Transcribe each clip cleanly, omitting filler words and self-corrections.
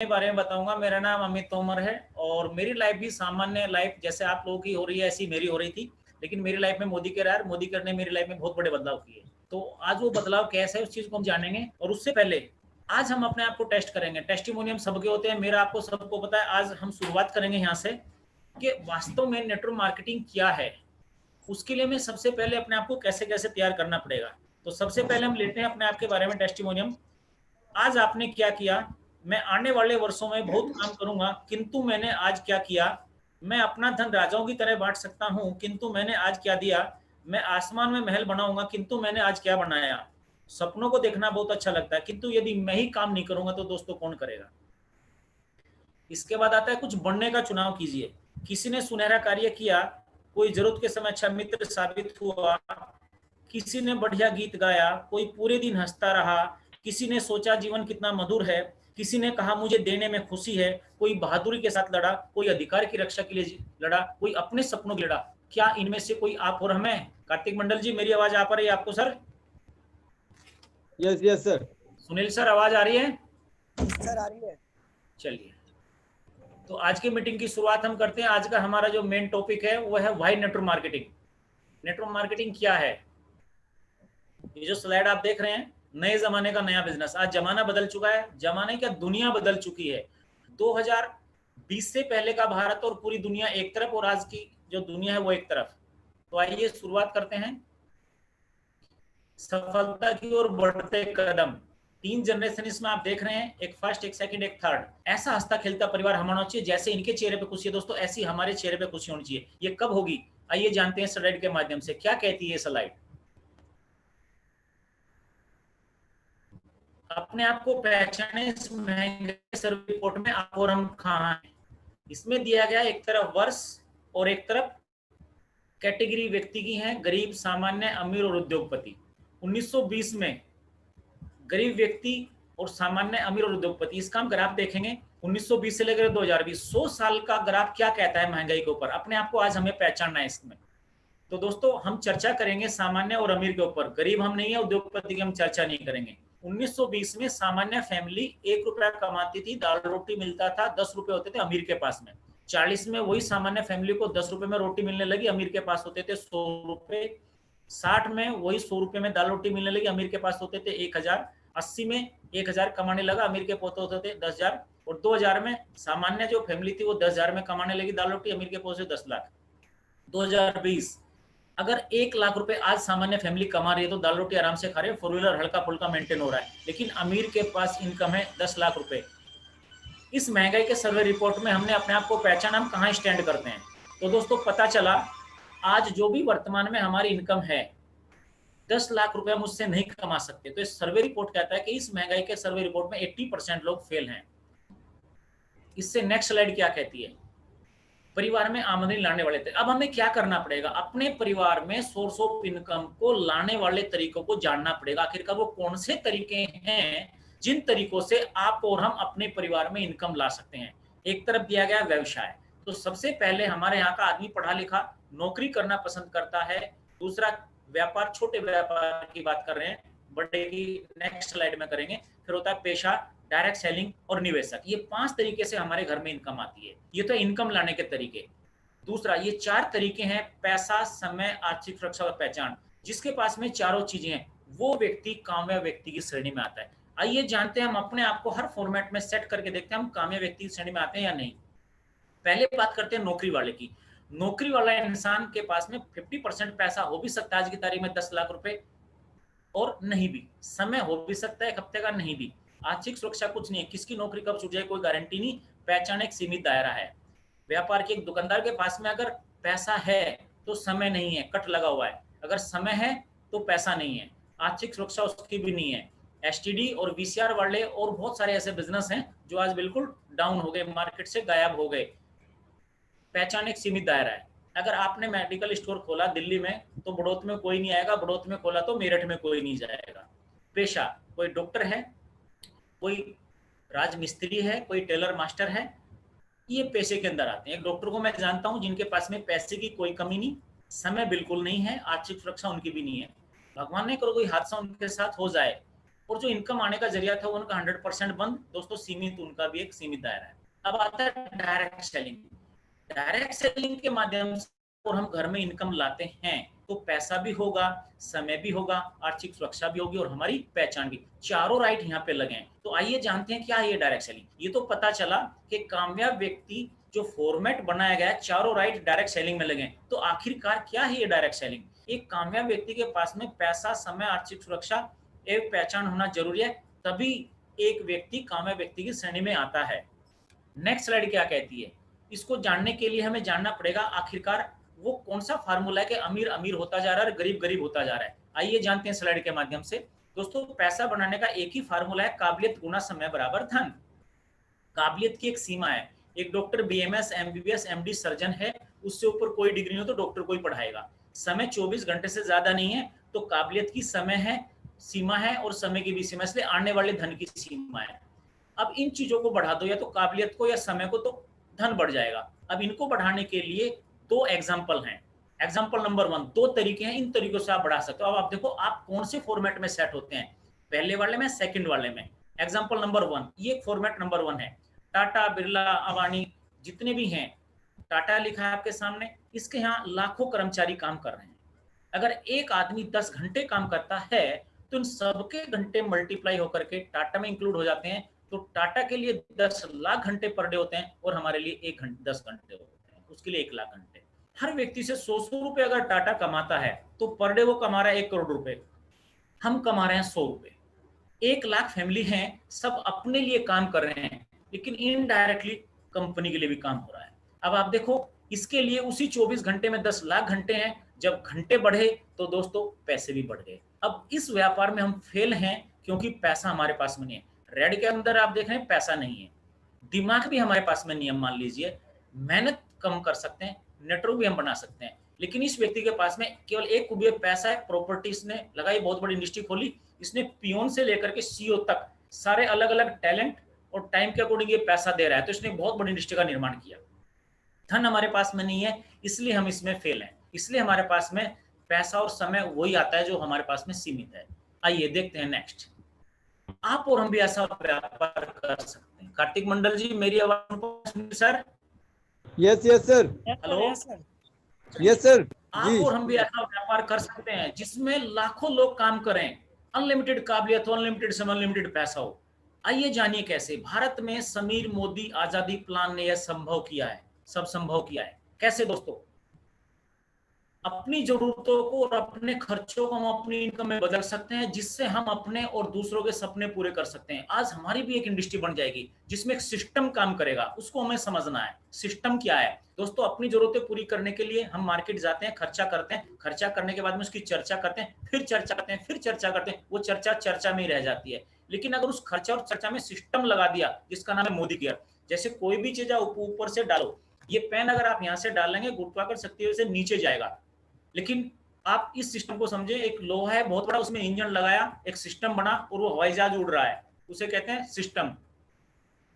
बारे में बताऊंगा। मेरा नाम अमित तोमर है और मेरी लाइफ भी सामान्य लाइफ जैसे आप लोगों की हो रही है ऐसी मेरी हो रही थी, लेकिन मेरी लाइफ में मोदी के रार मोदी कर ने मेरी लाइफ में बहुत बड़े बदलाव किए। तो आज वो बदलाव कैसा है उस चीज को हम जानेंगे, और उससे पहले आज हम अपने आप को टेस्ट करेंगे। टेस्टिमोनियम सबके होते हैं, मेरा आपको सबको पता है। आज हम शुरुआत करेंगे यहाँ से कि वास्तव में नेटवर्क मार्केटिंग क्या है। उसके लिए मैं सबसे पहले अपने आप को कैसे कैसे तैयार करना पड़ेगा। तो सबसे पहले हम लेते हैं अपने आप के बारे में टेस्टिमोनियम। आज आपने क्या किया। मैं आने वाले वर्षों में बहुत काम करूंगा, किंतु मैंने आज क्या किया। मैं अपना धन राजाओं की तरह बांट सकता हूं, किंतु मैंने आज क्या दिया। मैं आसमान में महल बनाऊंगा, किंतु मैंने आज क्या बनाया। सपनों को देखना बहुत अच्छा लगता है, किंतु यदि मैं ही काम नहीं करूंगा तो दोस्तों कौन करेगा। इसके बाद आता है कुछ बनने का चुनाव कीजिए। किसी ने सुनहरा कार्य किया, कोई जरूरत के समय अच्छा मित्र साबित हुआ। किसी ने बढ़िया गीत गाया, कोई पूरे दिन हंसता रहा। किसी ने सोचा जीवन कितना मधुर है। किसी ने कहा मुझे देने में खुशी है। कोई बहादुरी के साथ लड़ा, कोई अधिकार की रक्षा के लिए लड़ा, कोई अपने सपनों के लिए लड़ा। क्या इनमें से कोई आप और हम हैं? कार्तिक मंडल जी, मेरी आवाज आ पा रही है आपको sir? Yes yes sir. Sunil sir, आवाज आ रही है? सर आ रही है। चलिए, तो आज की मीटिंग की शुरुआत हम करते हैं। आज का हमारा जो मेन टॉपिक है वो है why network marketing. Network marketing क्या है? ये जो स्लाइड आप देख रहे हैं, नए जमाने का नया बिजनेस। आज जमाना बदल चुका है, जमाने क्या दुनिया बदल चुकी है। 2020 से पहले का भारत और पूरी दुनिया एक तरफ, और आज की जो दुनिया है वो एक तरफ। तो आइए शुरुआत करते हैं। सफलता की ओर बढ़ते कदम, 3 जनरेशन इसमें आप देख रहे हैं, एक फर्स्ट, एक सेकंड, एक थर्ड। ऐसा हंसता खेलता परिवार हमारा चाहिए जैसे इनके चेहरे पे खुशी है दोस्तों, ऐसी हमारे चेहरे पे खुशी होनी चाहिए। ये कब होगी, आइए जानते हैं स्लाइड के माध्यम से। क्या कहती है स्लाइड? अपने आप को पहचाने इस महंगे सर्वे रिपोर्ट में आप और हम कहाँ हैं। इसमें दिया गया एक तरफ वर्ष और एक तरफ कैटेगरी व्यक्ति की है, गरीब, सामान्य, अमीर और उद्योगपति। 1920 में गरीब व्यक्ति और सामान्य, अमीर और उद्योगपति, इसका हम ग्राफ देखेंगे 1920 से लेकर 2020। 100 साल का ग्राफ क्या कहता है महंगाई के ऊपर। अपने आप को आज हमें पहचानना है इसमें। तो दोस्तों हम चर्चा करेंगे सामान्य और अमीर के ऊपर, गरीब हम नहीं है, उद्योगपति की हम चर्चा नहीं करेंगे। 1920 में सामान्य फैमिली 1 रुपया कमाती थी, दाल रोटी मिलता था, 10 रुपए होते थे अमीर के पास में। 40 में वही सामान्य फैमिली को 10 रुपए में रोटी मिलने लगी, अमीर के पास होते थे 100 रुपए। 60 में वही 100 रुपए में दाल रोटी मिलने लगी, अमीर के पास होते थे 1000। 80 में 1000 कमाने लगा, अमीर के पोते होते थे 10,000। और 2000 में सामान्य जो फैमिली थी वो 10,000 में कमाने लगी दाल रोटी, अमीर के पोते 10 लाख। 2020 अगर 1 लाख रुपए आज सामान्य फैमिली कमा रही है तो दाल रोटी आराम से खा रहे हैं, 4 व्हीलर हल्का फुल्का मेंटेन हो रहा है। लेकिन अमीर के पास इनकम है 10 लाख रुपए। इस महंगाई के सर्वे रिपोर्ट में हमने अपने आप को पहचाना, हम कहाँ स्टैंड करते हैं। तो दोस्तों पता चला आज जो भी वर्तमान में हमारी इनकम है 10 लाख रुपए हम उससे नहीं कमा सकते। तो इस सर्वे रिपोर्ट कहता है कि इस महंगाई के सर्वे रिपोर्ट में 80% लोग फेल हैं। इससे नेक्स्ट स्लाइड क्या कहती है? परिवार में आमदनी लाने वाले थे। अब हमें क्या करना पड़ेगा, अपने परिवार में सोर्स ऑफ इनकम को लाने वाले तरीकों को जानना पड़ेगा। आखिरकार वो कौन से तरीके हैं जिन तरीकों से आप और हम अपने परिवार में इनकम ला सकते हैं। एक तरफ दिया गया व्यवसाय, तो सबसे पहले हमारे यहाँ का आदमी पढ़ा लिखा नौकरी करना पसंद करता है। दूसरा व्यापार, छोटे व्यापार की बात कर रहे हैं, बड़े की नेक्स्ट स्लाइड में करेंगे। फिर होता है पेशा, डायरेक्ट सेलिंग और निवेशक। ये 5 तरीके से हमारे घर में इनकम आती है। ये तो इनकम लाने के तरीके। दूसरा, ये 4 तरीके हैं, पैसा, समय, आर्थिक सुरक्षा और पहचान। जिसके पास में चारों चीजें हैं वो व्यक्ति कामयाब व्यक्ति की श्रेणी में आता है। आइए जानते हैं, हम अपने आप को हर फॉर्मेट में सेट करके देखते हैं हम कामयाब व्यक्ति की श्रेणी में आते हैं या नहीं। पहले बात करते हैं नौकरी वाले की। नौकरी वाला इंसान के पास में 50% पैसा हो भी सकता है आज की तारीख में 10 लाख रुपए, और नहीं भी। समय हो भी सकता है 1 हफ्ते का, नहीं भी। आर्थिक सुरक्षा कुछ नहीं है, किसकी नौकरी कब छूट जाए कोई गारंटी नहीं। पहचान एक सीमित दायरा है। व्यापार के एक दुकानदार के पास में अगर पैसा है तो समय नहीं है, कट लगा हुआ है। अगर समय है तो पैसा नहीं है, आर्थिक सुरक्षा उसकी भी नहीं है। एसटीडी और वीसीआर वाले और बहुत सारे ऐसे बिजनेस हैं जो आज बिल्कुल डाउन हो गए, मार्केट से गायब हो गए। पहचान एक सीमित दायरा है। अगर आपने मेडिकल स्टोर खोला दिल्ली में तो बड़ौत में कोई नहीं आएगा, बड़ौत में खोला तो मेरठ में कोई नहीं जाएगा। पेशा, कोई डॉक्टर है, कोई राजमिस्त्री है, कोई टेलर मास्टर है, ये पैसे के अंदर आते हैं। एक डॉक्टर को मैं जानता हूं जिनके पास में पैसे की कोई कमी नहीं, समय बिल्कुल नहीं है, आर्थिक सुरक्षा उनकी भी नहीं है। भगवान ने करो कोई हादसा उनके साथ हो जाए और जो इनकम आने का जरिया था उनका 100% बंद। दोस्तों सीमित, उनका भी एक सीमित दायरा है। अब आता है डायरेक्ट सेलिंग। डायरेक्ट सेलिंग के माध्यम से और हम घर में इनकम लाते हैं तो पैसा भी होगा, समय भी होगा, आर्थिक सुरक्षा भी होगी और हमारी पहचान भी। चारों राइट यहाँ पे लगे हैं। तो आइए जानते हैं क्या है ये डायरेक्ट सेलिंग। ये तो पता चला कि कामयाब व्यक्ति जो फॉर्मेट बनाया गया है, चारों राइट डायरेक्ट सेलिंग में लगे। तो आखिरकार क्या है ये डायरेक्ट सेलिंग? एक कामयाब व्यक्ति के पास में पैसा, समय, आर्थिक सुरक्षा, एक पहचान होना जरूरी है, तभी एक व्यक्ति कामयाब व्यक्ति की श्रेणी में आता है। नेक्स्ट स्लाइड क्या कहती है? इसको जानने के लिए हमें जानना पड़ेगा आखिरकार वो कौन सा फार्मूला है कि अमीर अमीर होता जा रहा है और गरीब गरीब होता जा रहा है। आइए जानते हैं स्लाइड के माध्यम से। दोस्तों पैसा बनाने का एक ही फार्मूला है, काबिलियत गुना समय बराबर धन। काबिलियत की एक सीमा है। एक doctor BMS, MBBS, MD surgeon है, उससे ऊपर कोई डिग्री नहीं हो तो डॉक्टर को ही पढ़ाएगा। समय 24 घंटे से ज्यादा नहीं है, तो काबिलियत की समय है, सीमा है, और समय की भी सीमा, इसलिए आने वाले धन की सीमा है। अब इन चीजों को बढ़ा दो, या तो काबिलियत को या समय को, तो धन बढ़ जाएगा। अब इनको बढ़ाने के लिए दो एग्जाम्पल हैं। एग्जाम्पल नंबर 1, दो तरीके हैं, इन तरीकों से आप बढ़ा सकते हो। अब आप देखो आप कौन से फॉर्मेट में सेट होते हैं, पहले वाले में, सेकंड वाले में। एग्जाम्पल नंबर 1, ये फॉर्मेट नंबर 1 है। टाटा, बिरला, अवानी, जितने भी हैं, टाटा लिखा है आपके सामने, इसके यहाँ लाखों कर्मचारी काम कर रहे हैं। अगर एक आदमी 10 घंटे काम करता है तो इन सबके घंटे मल्टीप्लाई होकर के टाटा में इंक्लूड हो जाते हैं। तो टाटा के लिए 10 लाख घंटे पर डे होते हैं और हमारे लिए 10 घंटे होते हैं, उसके लिए 1 लाख घंटे। हर व्यक्ति से 100 रुपए अगर टाटा कमाता है तो पर डे वो कमा रहा है 1 करोड़ रुपए, हम कमा रहे हैं 100 रुपए। 1 लाख फैमिली हैं, सब अपने लिए काम कर रहे हैं, लेकिन इनडायरेक्टली कंपनी के लिए भी काम हो रहा है। अब आप देखो, इसके लिए उसी 24 घंटे में 10 लाख घंटे हैं। जब घंटे बढ़े तो दोस्तों पैसे भी बढ़ गए। अब इस व्यापार में हम फेल हैं क्योंकि पैसा हमारे पास में नहीं है। रेड के अंदर आप देख रहे हैं पैसा नहीं है, दिमाग भी हमारे पास में नहीं है। मान लीजिए मेहनत कम कर सकते हैं, नेटवर्क भी हम बना सकते हैं, लेकिन इस व्यक्ति के पास में केवल एक खूबी पैसा है। प्रॉपर्टी इसने लगाई, बहुत बड़ी इंडस्ट्री खोली, इसने पियोन से लेकर के सीईओ तक सारे अलग अलग टैलेंट और टाइम के अकॉर्डिंग ये पैसा दे रहा है, तो इसने बहुत बड़ी इंडस्ट्री का निर्माण किया। धन हमारे पास में नहीं है, इसलिए हम इसमें फेल हैं। इसलिए हमारे पास में पैसा और समय वही आता है जो हमारे पास में सीमित है। आइए देखते हैं नेक्स्ट। आप और हम भी ऐसा व्यापार कर सकते हैं। कार्तिक मंडल जी, मेरी आवाज sir? Yes yes sir. Hello, yes sir. आप और हम भी ऐसा व्यापार कर सकते हैं जिसमें लाखों लोग काम करें, अनलिमिटेड काबिलियत हो, अनलिमिटेड समय, अनलिमिटेड पैसा हो। आइए जानिए कैसे। भारत में समीर मोदी आजादी प्लान ने यह संभव किया है, सब संभव किया है। कैसे दोस्तों? अपनी जरूरतों को और अपने खर्चों को हम अपनी इनकम में बदल सकते हैं, जिससे हम अपने और दूसरों के सपने पूरे कर सकते हैं। आज हमारी भी एक इंडस्ट्री बन जाएगी जिसमें एक सिस्टम काम करेगा, उसको हमें समझना है। सिस्टम क्या है दोस्तों? अपनी जरूरतें पूरी करने के लिए हम मार्केट जाते हैं, खर्चा करते हैं, खर्चा करने के बाद में उसकी चर्चा करते हैं, फिर चर्चा करते हैं, फिर चर्चा करते हैं। वो चर्चा चर्चा में ही रह जाती है। लेकिन अगर उस खर्चा और चर्चा में सिस्टम लगा दिया, जिसका नाम है मोदी केयर, जैसे कोई भी चीज ऊपर से डालो, ये पेन अगर आप यहाँ से डालेंगे, गुरुत्वाकर्षण शक्ति से नीचे जाएगा। लेकिन आप इस सिस्टम को समझे, एक लोहा है बहुत बड़ा, उसमें इंजन लगाया, एक सिस्टम बना और वो हवाई जहाज उड़ रहा है, उसे कहते हैं सिस्टम।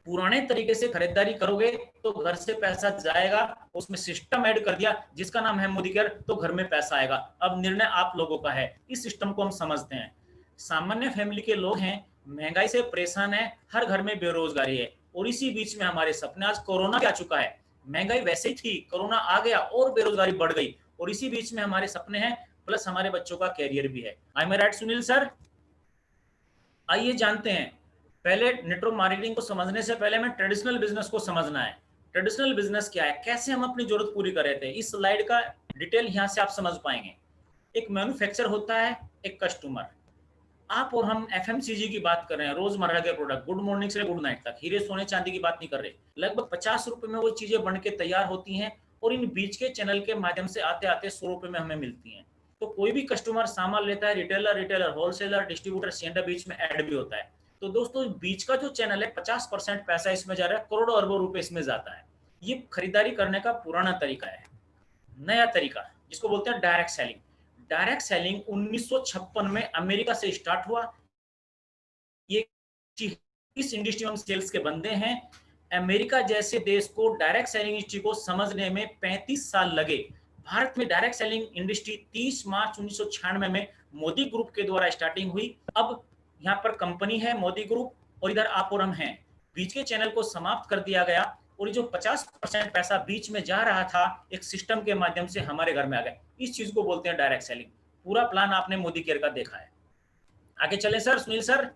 पुराने तरीके से खरीदारी करोगे तो घर से पैसा जाएगा, उसमें सिस्टम ऐड कर दिया जिसका नाम है मोदी केयर, तो घर में पैसा आएगा। अब निर्णय आप लोगों का है। इस सिस्टम को हम समझते हैं। सामान्य फैमिली के लोग हैं, महंगाई से परेशान है, हर घर में बेरोजगारी है, और इसी बीच में हमारे सपने। आज कोरोना आ चुका है, महंगाई वैसे ही थी, कोरोना आ गया और बेरोजगारी बढ़ गई, और इसी बीच में हमारे सपने हैं, प्लस हमारे बच्चों का कैरियर भी है। I am right Sunil sir? आइए जानते हैं। पहले नेटवर्क मार्केटिंग को समझने से पहले हमें ट्रेडिशनल बिजनेस को समझना है। ट्रेडिशनल बिजनेस क्या है, कैसे हम अपनी जरूरत पूरी कर रहे थे, इस स्लाइड का डिटेल यहां से आप समझ पाएंगे। एक मैन्युफैक्चर होता है, एक कस्टमर। आप और हम एफएमसीजी की बात कर रहे हैं, रोजमर्रा के प्रोडक्ट, गुड मॉर्निंग से गुड नाइट तक, हीरे सोने चांदी की बात नहीं कर रहे। लगभग 50 रुपए में वो चीजें बन के तैयार होती हैं और इन बीच के चैनल के माध्यम से आते आते 100 रुपए में हमें मिलती हैं। तो कोई भी कस्टमर सामान लेता है, रिटेलर, होलसेलर, डिस्ट्रीब्यूटर, सीएनडा, बीच में ऐड भी होता है। तो दोस्तों बीच का जो चैनल है, 50% पैसा इसमें जा रहा है, करोड़ों अरबों रुपए इसमें जाता है। ये खरीदारी करने का पुराना तरीका है। नया तरीका जिसको बोलते हैं डायरेक्ट सेलिंग। डायरेक्ट सेलिंग 1956 में अमेरिका से स्टार्ट हुआ। ये इस इंडस्ट्री में सेल्स के बंदे हैं। अमेरिका जैसे देश को डायरेक्ट सेलिंग इंडस्ट्री को समझने में 35 साल लगे। भारत में डायरेक्ट सेलिंग इंडस्ट्री 30 मार्च 1996 में मोदी ग्रुप के द्वारा स्टार्टिंग हुई। अब यहाँ पर कंपनी है मोदी ग्रुप और इधर आप और हम हैं। बीच के चैनल को समाप्त कर दिया गया और ये जो 50% पैसा बीच में जा रहा था एक सिस्टम के माध्यम से हमारे घर में आ गया। इस चीज को बोलते हैं डायरेक्ट सेलिंग। पूरा प्लान आपने मोदी केयर का देखा है। आगे चले सर, सुनील सर।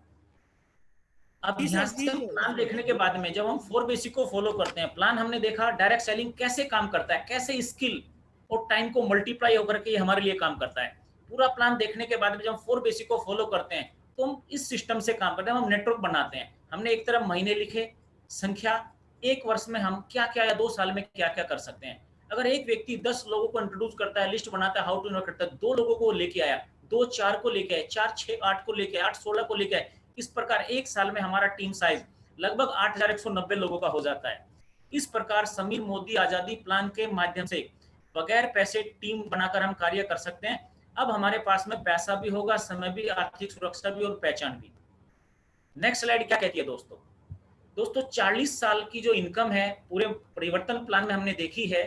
अब जी यहाँ सर, से हम दीजिए। प्लान देखने के बाद में जब हम 4 बेसिक को फॉलो करते हैं, प्लान हमने देखा डायरेक्ट सेलिंग कैसे काम करता है, कैसे स्किल और टाइम को मल्टीप्लाई होकर के हमारे लिए काम करता है। पूरा प्लान देखने के बाद में जब हम 4 बेसिक को फॉलो करते हैं तो हम इस सिस्टम से काम करते हैं, हम नेटवर्क बनाते हैं। हमने एक तरफ महीने लिखे, संख्या, एक वर्ष में हम क्या क्या या 2 साल में क्या क्या कर सकते हैं। अगर एक व्यक्ति 10 लोगों को इंट्रोड्यूस करता है, लिस्ट बनाता है, हाउ टू इन्वेस्ट करता है, 2 लोगों को लेके आया, 2 4 को लेके आए, 4 6 8 को लेके आए, 8 16 को लेके आए, इस प्रकार एक साल में हमारा टीम साइज लगभग 8190 लोगों का हो जाता है। इस प्रकार समीर मोदी आजादी प्लान के माध्यम से बगैर पैसे टीम बनाकर हम कार्य कर सकते हैं। अब हमारे पास में पैसा भी होगा, समय भी, आर्थिक सुरक्षा भी और पहचान भी। नेक्स्ट स्लाइड क्या कहती है दोस्तों? दोस्तों 40 साल की जो इनकम है पूरे परिवर्तन प्लान में हमने देखी है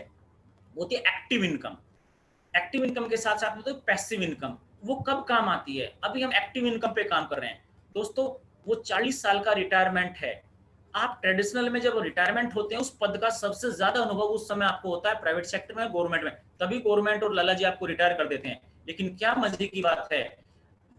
वो थी एक्टिव इनकम। एक्टिव इनकम के साथ साथ में तो पैसिव इनकम, वो कब काम आती है? अभी हम एक्टिव इनकम पे काम कर रहे हैं दोस्तों। वो 40 साल का रिटायरमेंट है। आप ट्रेडिशनल में जब रिटायरमेंट होते हैं उस पद का सबसे ज्यादा अनुभव उस समय आपको होता है प्राइवेट सेक्टर में, गवर्नमेंट में, तभी गवर्नमेंट और लाला जी आपको रिटायर कर देते हैं। लेकिन क्या मजे की बात है,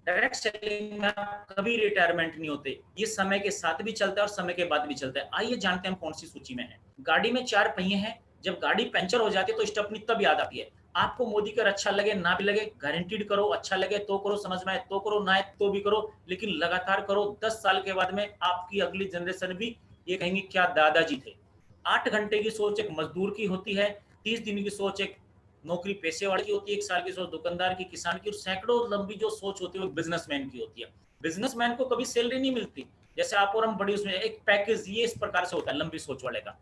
डायरेक्ट सेलिंग में आप कभी रिटायरमेंट नहीं होते। ये समय के साथ भी चलता है और समय के बाद भी चलता है। आइए जानते हैं हम कौन सी सूची में है। गाड़ी में 4 पहिए हैं, जब गाड़ी पंचर हो जाती है तो स्टेपनी तब याद आती है। आपको मोदी कर अच्छा लगे ना भी लगे, गारंटीड करो, अच्छा लगे तो करो, समझ में आए तो करो, ना आए तो भी करो, लेकिन लगातार करो। 10 साल के बाद में आपकी अगली जनरेशन भी ये कहेंगे क्या दादाजी थे। 8 घंटे की सोच एक मजदूर की होती है, 30 दिन की सोच एक नौकरी पेशे वाले की होती है, 1 साल की सोच दुकानदार की, किसान की, और सैकड़ों लंबी जो सोच होती है वो बिजनेसमैन की होती है। बिजनेसमैन को कभी सैलरी नहीं मिलती, जैसे आप और हम बड़ी उसमें एक पैकेज, ये इस प्रकार से होता है लंबी सोच वाले का।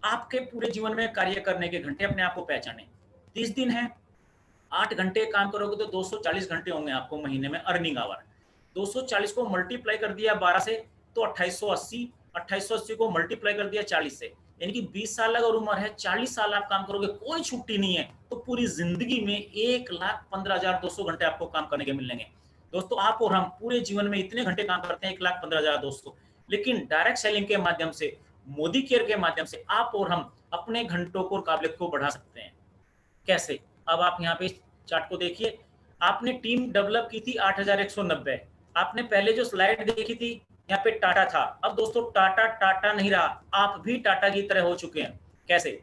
आपके पूरे जीवन में कार्य करने के घंटे अपने आप को पहचाने। 30 दिन है, 8 घंटे काम करोगे तो 240 घंटे होंगे आपको महीने में अर्निंग आवर। 240 को मल्टीप्लाई कर दिया 12 से तो 2880, 2880 को मल्टीप्लाई कर दिया 40 से, यानी कि 20 साल अगर उम्र है, 40 साल आप काम करोगे, कोई छुट्टी नहीं है, तो पूरी जिंदगी में 1,15,200 घंटे आपको काम करने के मिलेंगे। दोस्तों आप और हम पूरे जीवन में इतने घंटे काम करते हैं 1,15,200, लेकिन डायरेक्ट सेलिंग के माध्यम से, मोदी केयर के माध्यम से आप और हम अपने घंटों को और काबिलियत को बढ़ा सकते हैं। कैसे? अब आप यहाँ पे चार्ट को देखिए। आपने टीम डेवलप की थी 8190। आपने पहले जो स्लाइड देखी थी यहाँ पे टाटा था। अब दोस्तों टाटा टाटा नहीं रहा, आप भी टाटा की तरह हो चुके हैं। कैसे?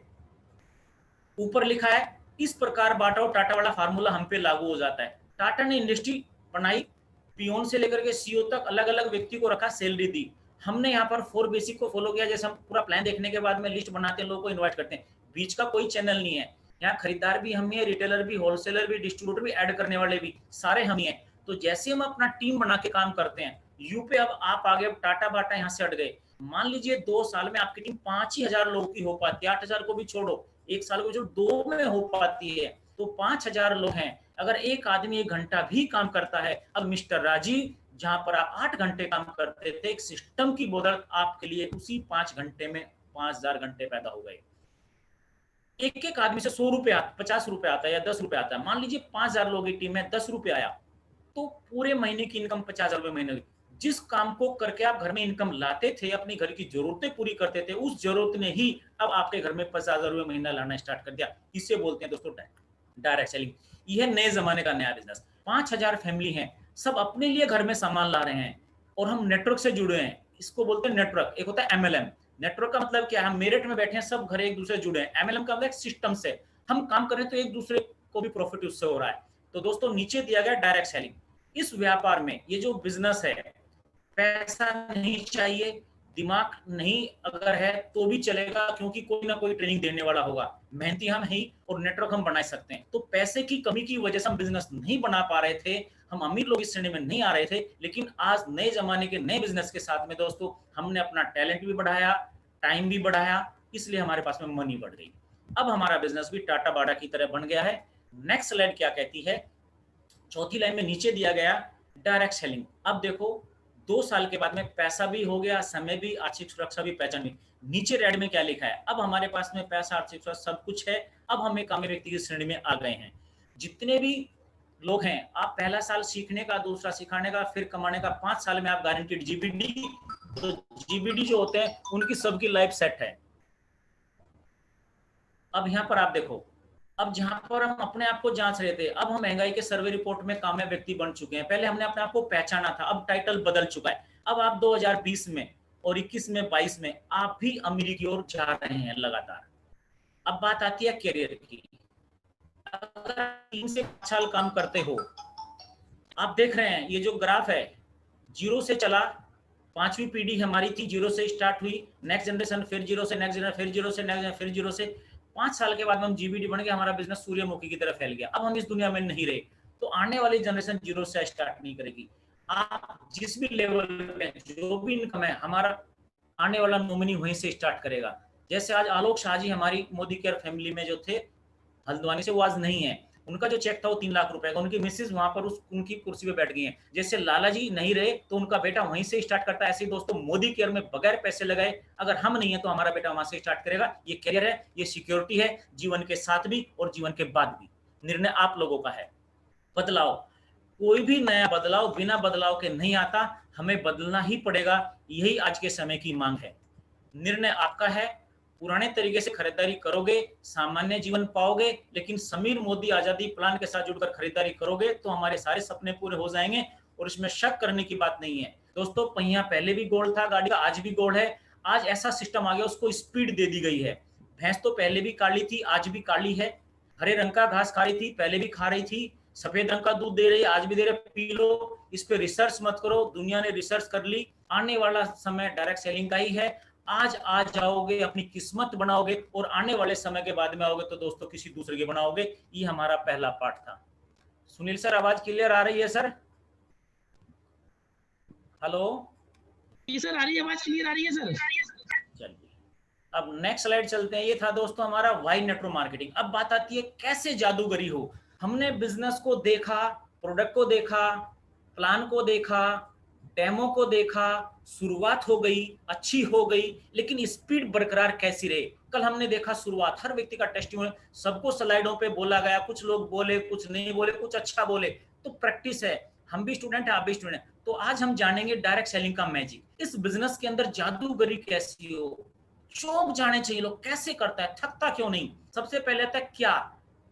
ऊपर लिखा है इस प्रकार बांटो, टाटा वाला फार्मूला हम पे लागू हो जाता है। टाटा ने इंडस्ट्री बनाई, पियोन से लेकर के सीईओ तक अलग अलग व्यक्ति को रखा, सैलरी दी। हमने यहाँ पर 4 बेसिक को फॉलो किया। जैसे हम पूरा प्लान देखने के बाद में लिस्ट बनाते हैं, लोगों को इन्वाइट करते हैं, बीच का कोई चैनल नहीं है। यहाँ खरीदार भी हम ही है, रिटेलर भी, होलसेलर भी, डिस्ट्रीब्यूटर भी, ऐड करने वाले भी, सारे हम ही हैं। तो जैसे हम अपना टीम बना के काम करते हैं, यू पे अब आप आगे, अब टाटा बाटा यहाँ से हट गए। मान लीजिए 2 साल में आपकी टीम 5,000 लोगों की हो पाती है, 8,000 को भी छोड़ो, एक साल को जो 2 में हो पाती है, तो 5,000 लोग हैं। अगर एक आदमी 1 घंटा भी काम करता है, अब मिस्टर राजीव जहां पर आप 8 घंटे काम करते थे, एक सिस्टम की बदौलत आपके लिए उसी 5 घंटे में 5,000 घंटे पैदा हो गए। एक एक आदमी से 100 रुपए आता, 50 रुपए आता है या 10 रुपए आता है। मान लीजिए 5,000 लोगों की टीम में 10 रुपए आया, तो पूरे महीने की इनकम 50,000 रुपए महीने। जिस काम को करके आप घर में इनकम लाते थे, अपनी घर की जरूरतें पूरी करते थे, उस जरूरत ने ही अब आपके घर में 50,000 रुपए महीना लाना स्टार्ट कर दिया। इसे बोलते हैं दोस्तों डायरेक्ट सेलिंग। यह नए जमाने का नया बिजनेस। 5,000 फैमिली हैं, सब अपने लिए घर में सामान ला रहे हैं और हम नेटवर्क से जुड़े हैं। इसको बोलते हैं नेटवर्क। एक होता है एमएलएम। नेटवर्क का मतलब क्या है? हम मेरिट में बैठे हैं, सब घर एक दूसरे से जुड़े हैं। एमएलएम का मतलब सिस्टम से हम काम कर रहे हैं तो एक दूसरे को भी प्रॉफिट उससे हो रहा है। तो दोस्तों नीचे दिया गया डायरेक्ट सेलिंग। इस व्यापार में ये जो बिजनेस है, पैसा नहीं चाहिए, दिमाग नहीं अगर है तो भी चलेगा, क्योंकि कोई ना कोई ट्रेनिंग देने वाला होगा। मेहनती हम ही और नेटवर्क हम बना सकते हैं। तो पैसे की कमी की वजह से हम बिजनेस नहीं बना पा रहे थे, हम अमीर लोग इस श्रेणी में नहीं आ रहे थे। लेकिन आज नए जमाने के नए बिजनेस के साथ में दोस्तों हमने अपना टैलेंट भी बढ़ाया, टाइम भी बढ़ाया, इसलिए हमारे पास में मनी बढ़ गई। अब हमारा बिजनेस भी टाटा बाटा की तरह बन गया है। नेक्स्ट स्लाइड क्या कहती है? चौथी लाइन में नीचे दिया गया डायरेक्ट सेलिंग। अब देखो 2 साल के बाद में पैसा भी हो गया, समय भी, आर्थिक सुरक्षा भी, पहचान भी। नीचे रेड में क्या लिखा है? अब हमारे पास में पैसा, आर्थिक सुरक्षा सब कुछ है। अब हम एक कामयाब व्यक्ति की श्रेणी में आ गए हैं। जितने भी लोग हैं, आप पहला साल सीखने का, दूसरा सिखाने का, फिर कमाने का, 5 साल में आप गारंटीड जीबीडी। तो जीबीडी जो होते हैं उनकी सबकी लाइफ सेट है। अब यहाँ पर आप देखो, अब जहां पर हम अपने आप को जांच रहे थे, अब हम महंगाई के सर्वे रिपोर्ट में कामयाब व्यक्ति बन चुके हैं। पहले हमने अपने आप को पहचाना था, अब टाइटल बदल चुका है। अब आप 2020 में और 21 में 22 में आप भी अमीरी की ओर जा रहे हैं लगातार। अब बात आती है करियर की। अगर 3 से 5 साल काम करते हो, आप देख रहे हैं ये जो ग्राफ है, जीरो से चला, 5वीं पीढ़ी हमारी थी, जीरो से स्टार्ट हुई, नेक्स्ट जनरेशन, फिर जीरो से नेक्स्ट जनरेशन, फिर जीरो से नेक्स्ट, फिर जीरो से 5 साल के बाद हम जीबीडी बन गए, हमारा बिजनेस सूर्यमुखी की तरफ फैल गया। अब हम इस दुनिया में नहीं रहे, तो आने वाली जनरेशन जीरो से स्टार्ट नहीं करेगी। आप जिस भी लेवल पे, जो भी इनकम है, हमारा आने वाला नॉमिनी वहीं से स्टार्ट करेगा। जैसे आज आलोक शाह जी हमारी मोदी केयर फैमिली में जो थे, हल्द्वानी से, वो आज नहीं है। उनका जो चेक था वो 3 लाख रुपए का, उनकी मिसेज वहां पर उनकी कुर्सी पे बैठ गई हैं। जैसे लाला जी नहीं रहे तो उनका बेटा वहीं से स्टार्ट करता है। ऐसे ही दोस्तों, मोदी केयर में बगैर पैसे लगाए अगर हम नहीं है तो हमारा बेटा वहां से स्टार्ट करेगा। ये करियर है, ये सिक्योरिटी है, जीवन के साथ भी और जीवन के बाद भी। निर्णय आप लोगों का है। बदलाव, कोई भी नया बदलाव बिना बदलाव के नहीं आता, हमें बदलना ही पड़ेगा। यही आज के समय की मांग है। निर्णय आपका है। पुराने तरीके से खरीदारी करोगे, सामान्य जीवन पाओगे, लेकिन समीर मोदी आजादी प्लान के साथ जुड़कर खरीदारी करोगे तो हमारे सारे सपने पूरे हो जाएंगे, और इसमें शक करने की बात नहीं है। दोस्तों, पहिया पहले भी गोल्ड था गाड़ी का, आज भी गोल्ड है। आज ऐसा सिस्टम आ गया, उसको स्पीड दे दी गई है। भैंस तो पहले भी काली थी, आज भी काली है। हरे रंग का घास खा रही थी, पहले भी खा रही थी। सफेद रंग का दूध दे रही है, आज भी दे रहे, पी लो। इस पे रिसर्च मत करो, दुनिया ने रिसर्च कर ली। आने वाला समय डायरेक्ट सेलिंग का ही है। आज आ जाओगे, अपनी किस्मत बनाओगे, और आने वाले समय के बाद में आओगे तो दोस्तों किसी दूसरे के बनाओगे। ये हमारा पहला पार्ट था। सुनील सर, आवाज क्लियर आ रही है सर? हेलो? जी सर, आ रही है आवाज, क्लियर आ रही है सर। चलिए, अब नेक्स्ट स्लाइड चलते हैं। ये था दोस्तों हमारा वाई नेटवर्क मार्केटिंग। अब बात आती है कैसे जादूगरी हो। हमने बिजनेस को देखा, प्रोडक्ट को देखा, प्लान को देखा, डेमो को देखा, शुरुआत हो गई, अच्छी हो गई, लेकिन स्पीड बरकरार कैसी रहे। कल हमने देखा शुरुआत, हर व्यक्ति का टेस्टिमोनियल, सबको स्लाइडों पे बोला गया, कुछ लोग बोले, कुछ नहीं बोले, कुछ अच्छा बोले। तो प्रैक्टिस है, हम भी स्टूडेंट हैं, आप भी स्टूडेंट हैं। तो आज हम जानेंगे डायरेक्ट सेलिंग का मैजिक। इस बिजनेस के अंदर जादूगरी कैसी हो, चौंक जाने चाहिए लोग, कैसे करता है, थकता क्यों नहीं। सबसे पहले था क्या,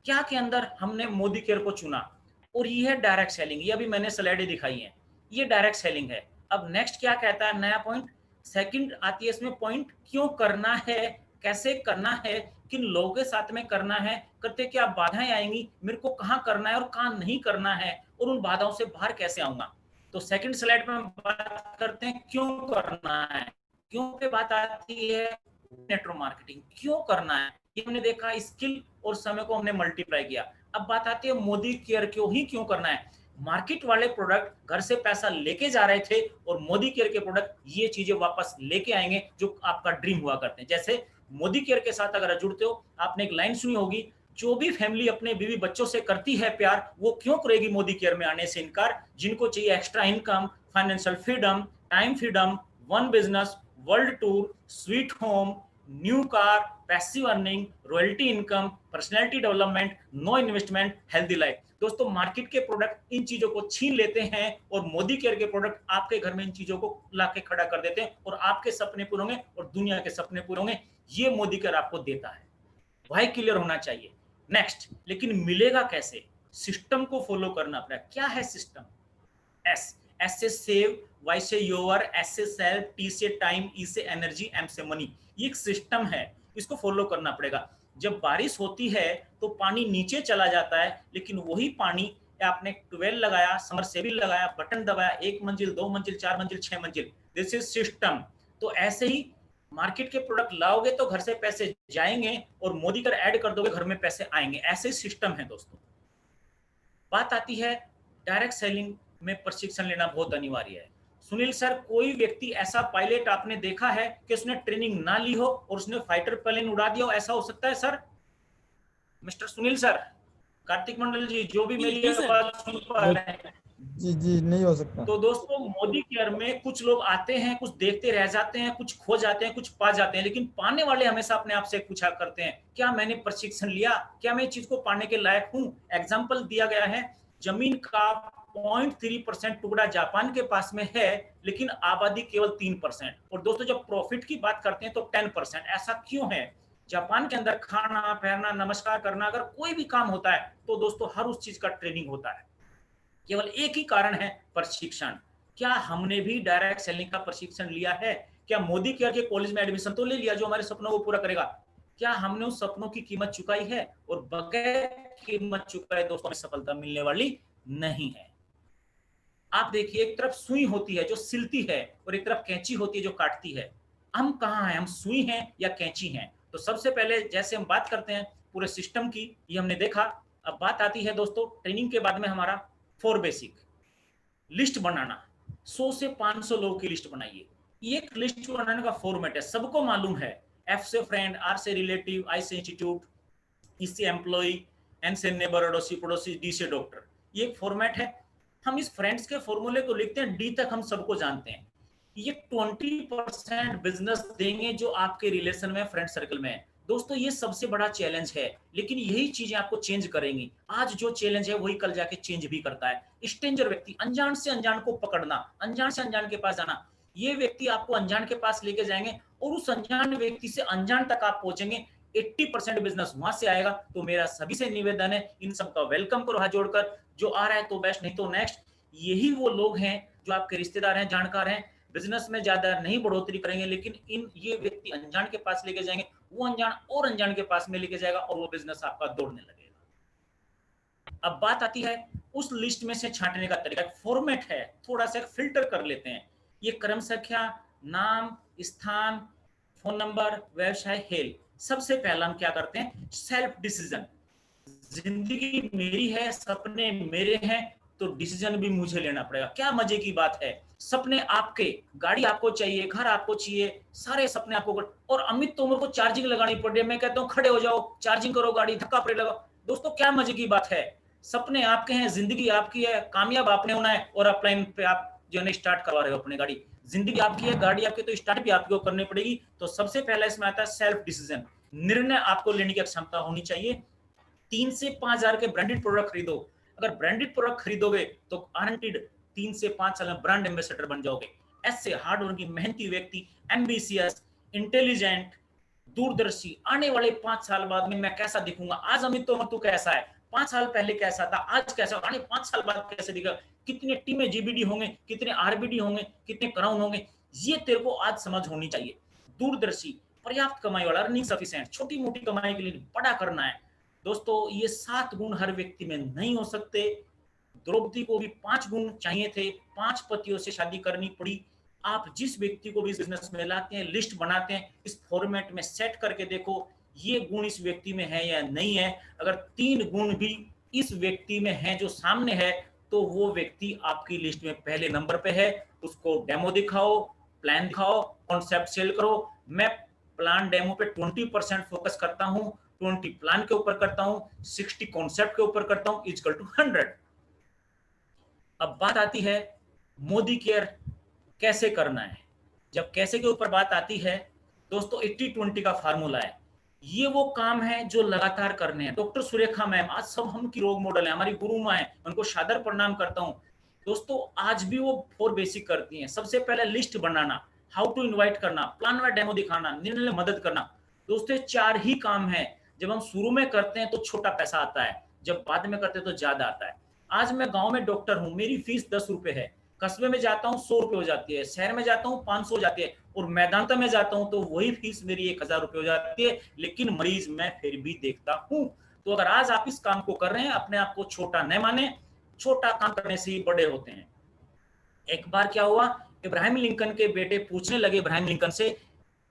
क्या के अंदर हमने मोदी केयर को चुना, और ये है डायरेक्ट सेलिंग। ये अभी मैंने स्लाइडें दिखाई हैं, ये डायरेक्ट सेलिंग है। अब नेक्स्ट क्या कहता है, नया पॉइंट, सेकंड आती है इसमें पॉइंट, क्यों करना है, कैसे करना है, किन लोगों के साथ में करना है, करते क्या बाधाएं आएंगी, मेरे को कहाँ करना है और कहाँ नहीं करना है, और उन बाधाओं से बाहर कैसे आऊंगा। तो सेकंड स्लाइड में हम बात करते हैं क्यों करना है। क्यों पे बात आती है, नेटवर्क मार्केटिंग क्यों करना है, ये हमने देखा, स्किल और समय को हमने मल्टीप्लाई किया। अब बात आती है मोदी केयर क्यों ही क्यों करना है। मार्केट वाले प्रोडक्ट घर से पैसा लेके जा रहे थे, और मोदी केयर के प्रोडक्ट ये चीजें वापस लेके आएंगे जो आपका ड्रीम हुआ करते हैं। जैसे मोदी केयर के साथ अगर जुड़ते हो, आपने एक लाइन सुनी होगी, जो भी फैमिली अपने बीवी बच्चों से करती है प्यार, वो क्यों करेगी मोदी केयर में आने से इनकार। जिनको चाहिए extra income, financial freedom, time freedom, one business, world tour, sweet home, new car, passive earning, royalty income, personality development, no investment, healthy life. दोस्तों, मार्केट के प्रोडक्ट इन चीजों को छीन लेते हैं, और मोदी केयर के प्रोडक्ट आपके घर में इन चीजों को लाके खड़ा कर देते हैं, और आपके सपने पूरे होंगे और दुनिया के सपने पूरे होंगे। ये मोदी केयर आपको देता है। वाई क्लियर होना चाहिए। नेक्स्ट, लेकिन मिलेगा कैसे, सिस्टम को फॉलो करना पड़ेगा। क्या है सिस्टम? एस, एस से सेव, वाई से योर, एस से सेल्फ, टी से टाइम, ई से एनर्जी, एम से मनी। ये एक सिस्टम है, इसको फॉलो करना पड़ेगा। जब बारिश होती है तो पानी नीचे चला जाता है, लेकिन वही पानी आपने ट्यूबवेल लगाया, समरसेबिल लगाया, बटन दबाया, 1 मंजिल, 2 मंजिल, 4 मंजिल, 6 मंजिल, दिस इज सिस्टम। तो ऐसे ही मार्केट के प्रोडक्ट लाओगे तो घर से पैसे जाएंगे, और मोदी कर ऐड कर दोगे, घर में पैसे आएंगे। ऐसे ही सिस्टम है दोस्तों। बात आती है डायरेक्ट सेलिंग में प्रशिक्षण लेना बहुत अनिवार्य है। सुनील सर, कोई व्यक्ति ऐसा पायलट आपने देखा है कि उसने ट्रेनिंग ना ली हो और उसने फाइटर प्लेन उड़ा दिया हो, ऐसा हो सकता है sir? Mister Sunil sir, Kartik Mandal ji, जो भी मेरी आवाज सुन पा रहे हैं। जी जी, नहीं हो सकता। तो दोस्तों, मोदी केयर में कुछ लोग आते हैं, कुछ देखते रह जाते हैं, कुछ खो जाते हैं, कुछ पा जाते हैं, लेकिन पाने वाले हमेशा अपने आप से पूछा करते हैं, क्या मैंने प्रशिक्षण लिया, क्या मैं इस चीज को पाने के लायक हूं। एग्जाम्पल दिया गया है, जमीन का 0.3% टुकड़ा जापान के पास में है, लेकिन आबादी केवल 3%। और दोस्तों जब प्रॉफिट की बात करते हैं तो 10%। ऐसा क्यों है? जापान के अंदर खाना पहनना नमस्कार करना अगर कोई भी काम होता है तो दोस्तों हर उस चीज का ट्रेनिंग होता है। केवल एक ही कारण है, प्रशिक्षण। क्या हमने भी डायरेक्ट सेलिंग का प्रशिक्षण लिया है? क्या मोदी केयर के कॉलेज में एडमिशन तो ले लिया जो हमारे सपनों को पूरा करेगा? क्या हमने उस सपनों की कीमत चुकाई है? और बगैर कीमत चुकाए दोस्तों हमें सफलता मिलने वाली नहीं है। आप देखिए, एक तरफ सुई होती है जो सिलती है और एक तरफ कैंची होती है जो काटती है। हम कहाँ हैं? हम सुई हैं या कैंची हैं? तो सबसे पहले जैसे हम बात करते हैं पूरे सिस्टम की, ये हमने देखा। अब बात आती है दोस्तों ट्रेनिंग के बाद में हमारा 4 बेसिक लिस्ट बनाना। 100 से 500 लोगों की लिस्ट बनाइए। एक लिस्ट बनाने का फॉर्मेट है, सबको मालूम है। एफ से फ्रेंड, आर से रिलेटिव, आई से इंस्टीट्यूट, ई से एम्प्लॉय, एन से नेबर, अड़ोसी पड़ोसी, डी से डॉक्टर। ये एक फॉर्मेट है। हम इस फ्रेंड्स के फॉर्मूले को लिखते हैं, डी तक हम सबको जानते हैं। ये 20% बिजनेस देंगे जो आपके रिलेशन में, फ्रेंड सर्कल में है। दोस्तों ये सबसे बड़ा चैलेंज है, लेकिन यही चीजें आपको चेंज करेंगी। आज जो चैलेंज है वही कल जाके चेंज भी करता है। स्ट्रेंजर व्यक्ति, अनजान से अनजान को पकड़ना, अनजान से अनजान के पास जाना। ये व्यक्ति आपको अनजान के पास लेके जाएंगे और उस अनजान व्यक्ति से अनजान तक आप पहुंचेंगे। 80% बिजनेस वहां से आएगा। तो मेरा सभी से निवेदन है, इन सबका वेलकम करो हाथ जोड़कर। जो आ रहा है तो बेस्ट, नहीं तो नेक्स्ट। यही वो लोग हैं जो आपके रिश्तेदार हैं, जानकार हैं। बिजनेस में ज्यादा नहीं बढ़ोतरी करेंगे, लेकिन ये व्यक्ति अनजान के पास लेके जाएंगे, वो अनजान और अनजान के पास में लेके जाएगा और वो बिजनेस आपका दौड़ने लगेगा। अब बात आती है उस लिस्ट में से छांटने का तरीका। फॉर्मेट है, थोड़ा सा फिल्टर कर लेते हैं। ये क्रम संख्या, नाम, स्थान, फोन नंबर, व्यवसाय, हेल। सबसे पहला हम क्या करते हैं? Self decision. जिंदगी मेरी है, सपने मेरे हैं, तो डिसीजन भी मुझे लेना पड़ेगा। क्या मजे की बात है, सपने आपके, गाड़ी आपको चाहिए, घर आपको चाहिए, सारे सपने आपको। और अमित तोमर को चार्जिंग लगानी पड़ रही है, मैं कहता हूँ खड़े हो जाओ, चार्जिंग करो गाड़ी, धक्का पड़े लगाओ। दोस्तों क्या मजे की बात है, सपने आपके हैं, जिंदगी आपकी है, कामयाब आपने होना है और अपलाइन पे आप जो है स्टार्ट करवा रहे हो अपनी गाड़ी। जिंदगी आपकी है, गाड़ी आपकी, तो स्टार्ट भी आपको करनी पड़ेगी। तो सबसे पहला इसमें आता है सेल्फ डिसीजन। निर्णय आपको लेने की क्षमता होनी चाहिए। 3 से 5 हजार के ब्रांडेड प्रोडक्ट खरीदो। अगर ब्रांडेड प्रोडक्ट खरीदोगे तो गारंटीड 3 से 5 साल में ब्रांड एम्बेसडर बन जाओगे। ऐसे हार्ड वर्किंग मेहनती व्यक्ति, एम्बिशियस, इंटेलिजेंट, दूरदर्शी, आने वाले 5 साल बाद में मैं कैसा दिखूंगा, आज अमित तोमर तू कैसा है, 5 साल पहले कैसा था, आज कैसा, आने 5 साल बाद कैसे दिखेगा, कितने टीमें जीबीडी होंगे, कितने आरबीडी होंगे, कितने क्राउन होंगे, ये तेरे को आज समझ होनी चाहिए। दूरदर्शी, पर्याप्त कमाई वाला, अर्निंग सफिशिएंट, छोटी मोटी कमाई के लिए बड़ा करना है। दोस्तों ये 7 गुण हर व्यक्ति में नहीं हो सकते। द्रौपदी को भी 5 गुण चाहिए थे, 5 पतियों से शादी करनी पड़ी। आप जिस व्यक्ति को भी बिजनेस में लाते हैं, लिस्ट बनाते हैं, इस फॉर्मेट में सेट करके देखो ये गुण इस व्यक्ति में है या नहीं है। अगर 3 गुण भी इस व्यक्ति में है जो सामने है, तो वो व्यक्ति आपकी लिस्ट में पहले नंबर पे है। उसको डेमो दिखाओ, प्लान दिखाओ, कॉन्सेप्ट सेल करो। मैं प्लान डेमो पे 20% फोकस करता हूं, 20 प्लान के ऊपर करता हूं, 60 कॉन्सेप्ट के ऊपर करता हूं, इक्वल टू 100। अब बात आती है मोदी केयर कैसे करना है। जब कैसे के ऊपर बात आती है दोस्तों, 80-20 का फार्मूला है। ये वो काम है जो लगातार करने हैं। डॉक्टर सुरेखा मैम आज सब हम की रोल मॉडल है, हमारी गुरु माँ है, उनको सादर प्रणाम करता हूँ। दोस्तों आज भी वो 4 बेसिक करती हैं। सबसे पहले लिस्ट बनाना, हाउ टू इनवाइट करना, प्लान व डेमो दिखाना, निर्णय मदद करना। दोस्तों 4 ही काम है। जब हम शुरू में करते हैं तो छोटा पैसा आता है, जब बाद में करते हैं तो ज्यादा आता है। आज मैं गांव में डॉक्टर हूं, मेरी फीस 10 रुपए है। कस्बे में जाता हूँ 100 रुपए हो जाती है, शहर में जाता हूँ 500 हो जाती है, और मैदानता में जाता हूँ तो वही फीस मेरी 1000 रुपए हो जाती है, लेकिन मरीज मैं फिर भी देखता हूँ। तो अगर आज आप इस काम को कर रहे हैं, अपने आप को छोटा न माने, छोटा काम करने से ही बड़े होते हैं। एक बार क्या हुआ, इब्राहिम लिंकन के बेटे पूछने लगे इब्राहिम लिंकन से,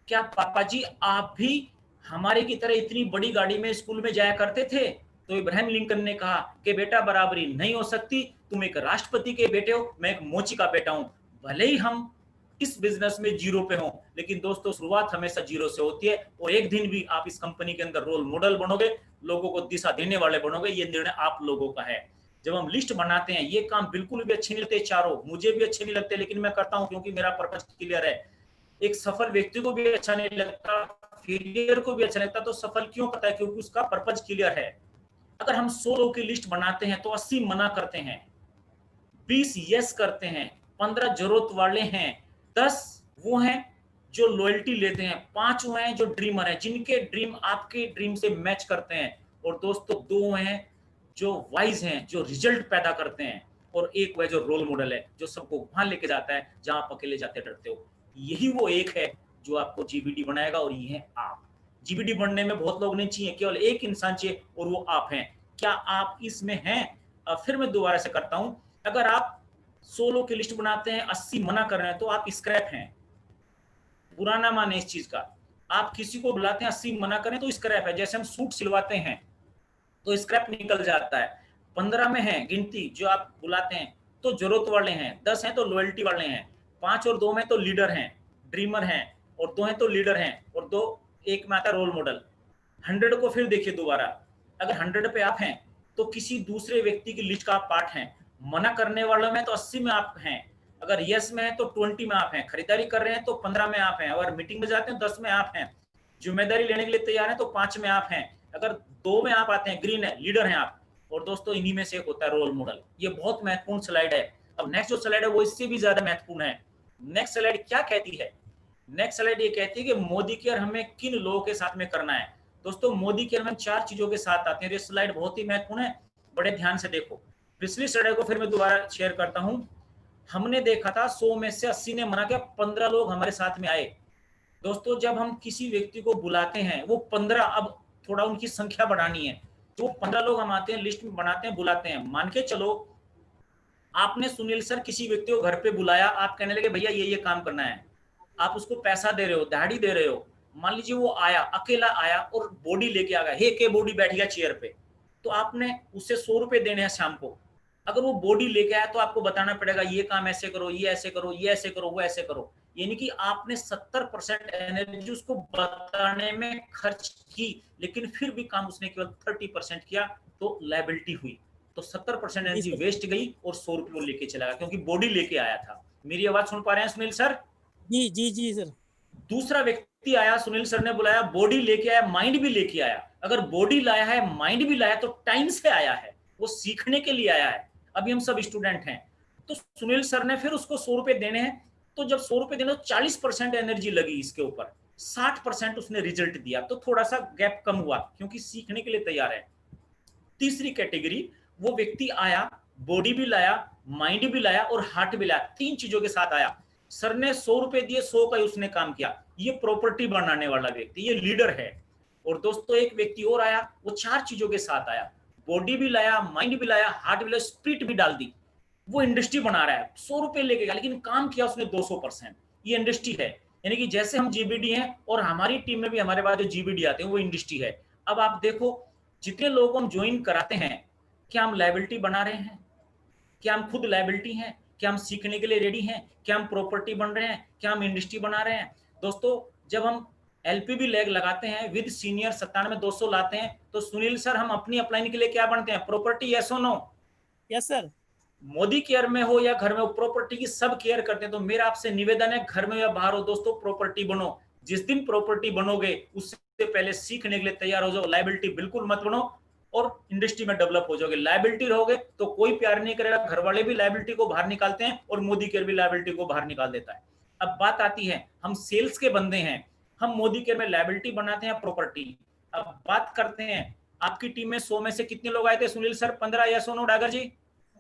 क्या पापा जी आप भी हमारे की तरह इतनी बड़ी गाड़ी में स्कूल में जाया करते थे? तो इब्राहिम लिंकन ने कहा कि बेटा बराबरी नहीं हो सकती, तुम एक राष्ट्रपति के बेटे हो, मैं एक मोची का बेटा हूं। भले ही हम इस बिजनेस में जीरो पे हो, लेकिन दोस्तों शुरुआत हमेशा जीरो से होती है। और एक दिन भी आप इस कंपनी के अंदर रोल मॉडल बनोगे, लोगों को दिशा देने वाले बनोगे, ये निर्णय आप लोगों का है। जब हम लिस्ट बनाते हैं, ये काम बिल्कुल भी अच्छे नहीं लगते, चारों मुझे भी अच्छे नहीं लगते, लेकिन मैं करता हूं क्योंकि मेरा पर्पज क्लियर है। एक सफल व्यक्ति को भी अच्छा नहीं लगता, फेलियर को भी अच्छा लगता, तो सफल क्यों करता है? क्योंकि उसका पर्पज क्लियर है। अगर हम 100 लोगों की लिस्ट बनाते हैं तो 80 मना करते हैं, 20 यस करते हैं, 15 जरूरत वाले हैं, 10 वो हैं जो लॉयल्टी लेते हैं, 5 वो हैं जो ड्रीमर हैं, जिनके ड्रीम आपके ड्रीम से मैच करते हैं, और दोस्तों 2 हैं जो वाइज हैं, जो रिजल्ट पैदा करते हैं, और एक वह जो रोल मॉडल है, जो सबको वहां लेके जाता है जहां आप अकेले जाते डरते हो। यही वो एक है जो आपको जीबीडी बनाएगा, और ये है आप। जीबीडी बनने में बहुत लोग नहीं चाहिए, केवल एक इंसान चाहिए, और वो आप हैं। क्या आप इसमें हैं? फिर मैं दोबारा से करता हूं, अगर आप 100 लोग की लिस्ट बनाते हैं, 80 मना कर रहे हैं, तो आप स्क्रैप हैं। बुरा ना माने इस चीज का। आप किसी को बुलाते हैं, 80 मना करें तो स्क्रैप है। जैसे हम सूट सिलवाते हैं तो स्क्रैप निकल जाता है। 15 में है गिनती जो आप बुलाते हैं तो जरूरत वाले हैं, 10 हैं तो लॉयल्टी वाले हैं, 5 और 2 में तो लीडर हैं, ड्रीमर हैं, और 2 हैं तो लीडर हैं, और 2 एक में आता है रोल मॉडल। 100 को फिर देखिए दोबारा, अगर 100 पे आप हैं तो किसी दूसरे व्यक्ति की लिस्ट का आप पार्ट हैं। मना करने वालों में तो 80 में आप हैं, अगर यस में है तो 20 में आप हैं, खरीदारी कर रहे हैं तो 15 में आप हैं, अगर मीटिंग में जाते हैं 10 में आप हैं, जिम्मेदारी लेने के लिए तैयार हैं तो 5 में आप हैं, अगर 2 में आप आते हैं ग्रीन है, लीडर हैं आप। और दोस्तों इन्हीं में से एक होता है रोल मॉडल। ये बहुत महत्वपूर्ण स्लाइड है। अब नेक्स्ट जो स्लाइड है वो इससे भी ज्यादा महत्वपूर्ण है। नेक्स्ट स्लाइड क्या कहती है? नेक्स्ट स्लाइड ये कहती है कि मोदी केयर हमें किन लोगों के साथ में करना है। दोस्तों मोदी केयर में 4 चीजों के साथ आते हैं। ये स्लाइड बहुत ही महत्वपूर्ण है, बड़े ध्यान से देखो। पिछली स्लाइड को फिर मैं दोबारा शेयर करता हूं। हमने देखा था 100 में से 80 ने मना किया, 15 लोग हमारे साथ में आए। दोस्तों जब हम किसी व्यक्ति को बुलाते हैं, वो 15, अब थोड़ा उनकी संख्या बढ़ानी है, तो 15 लोग हम आते हैं, लिस्ट में बनाते हैं, बुलाते हैं। मान के चलो आपने सुनील सर किसी व्यक्ति को घर पे बुलाया, आप कहने लगे भैया ये काम करना है, आप उसको पैसा दे रहे हो, दिहाड़ी दे रहे हो। मान लीजिए वो आया, अकेला आया और बॉडी लेके आ गया, हे के बॉडी बैठ गया चेयर पे, तो आपने उससे 100 रुपए देने हैं शाम को। अगर वो बॉडी लेके आया तो आपको बताना पड़ेगा ये काम ऐसे करो, ये ऐसे करो, ये ऐसे करो, वो ऐसे करो। यानी कि आपने 70% एनर्जी उसको बताने में खर्च की, लेकिन फिर भी काम उसने केवल 30% किया, तो लायबिलिटी हुई। तो 70% एनर्जी वेस्ट गई और 100 रुपये वो लेके चला गया, क्योंकि बॉडी लेके आया था। मेरी आवाज सुन पा रहे हैं सुनील सर? जी जी जी सर। दूसरा व्यक्ति आया, सुनील सर ने बुलाया, बॉडी लेके आया, माइंड भी लेके आया। अगर बॉडी लाया है, माइंड भी लाया, तो टाइम से आया है, वो सीखने के लिए आया है। अभी हम सब स्टूडेंट हैं, तो सुनील सर ने फिर उसको 100 रुपए देने हैं। तो जब 100 रुपए देने, तो 40% एनर्जी लगी इसके ऊपर, 60% उसने रिजल्ट दिया, तो थोड़ा सा गैप कम हुआ, क्योंकि सीखने के लिए तैयार है। तीसरी कैटेगरी, वो व्यक्ति आया, बॉडी भी लाया, माइंड भी लाया और हार्ट भी लाया, 3 चीजों के साथ आया। सर ने 100 रुपए दिए, 100 का ही उसने काम किया। ये प्रॉपर्टी बनाने वाला व्यक्ति, ये लीडर है। और दोस्तों एक व्यक्ति और आया, वो 4 चीजों के साथ आया, बॉडी भी लाया, माइंड भी लाया, हार्ट भी लाया, स्पिरिट भी डाल दी। वो इंडस्ट्री बना रहा है, 100 रुपए लेके गया, लेकिन काम किया उसने 200%। ये इंडस्ट्री है। यानी कि जैसे हम जीबीडी हैं, और हमारी टीम में भी हमारे पास जो जीबीडी आते हैं वो इंडस्ट्री है। अब आप देखो, जितने लोगों को हम ज्वाइन कराते हैं, क्या हम लायबिलिटी बना रहे हैं? क्या हम खुद लायबिलिटी हैं? क्या हम सीखने के लिए रेडी हैं? क्या हम प्रॉपर्टी बन रहे हैं? क्या हम इंडस्ट्री बना रहे हैं? दोस्तों जब हम एलपीबी लैग लगाते हैं विद सीनियर 97-200 लाते हैं, तो सुनील सर हम अपनी अपलाइन के लिए क्या बनते हैं? प्रॉपर्टी, यस और no? Yes sir. Modi care में हो या घर में हो, प्रॉपर्टी की सब केयर करते हैं। तो मेरा आपसे निवेदन है, घर में या बाहर हो दोस्तों, प्रॉपर्टी बनो। जिस दिन प्रॉपर्टी बनोगे उससे पहले सीखने के लिए तैयार हो जाओ, लायबिलिटी बिल्कुल मत बनो, और इंडस्ट्री में डेवलप हो जाओगे। लायबिलिटी रहोगे तो कोई प्यार नहीं करेगा, घर वाले भी लायबिलिटी को बाहर निकालते हैं, और मोदी केयर भी लायबिलिटी को बाहर निकाल देता है। अब बात आती है, हम सेल्स के बंदे हैं, हम मोदी केयर में लायबिलिटी बनाते हैं, प्रॉपर्टी। अब बात करते हैं, आपकी टीम में 100 में से कितने लोग आए थे सुनील सर? 15 या 100? No Dagar ji?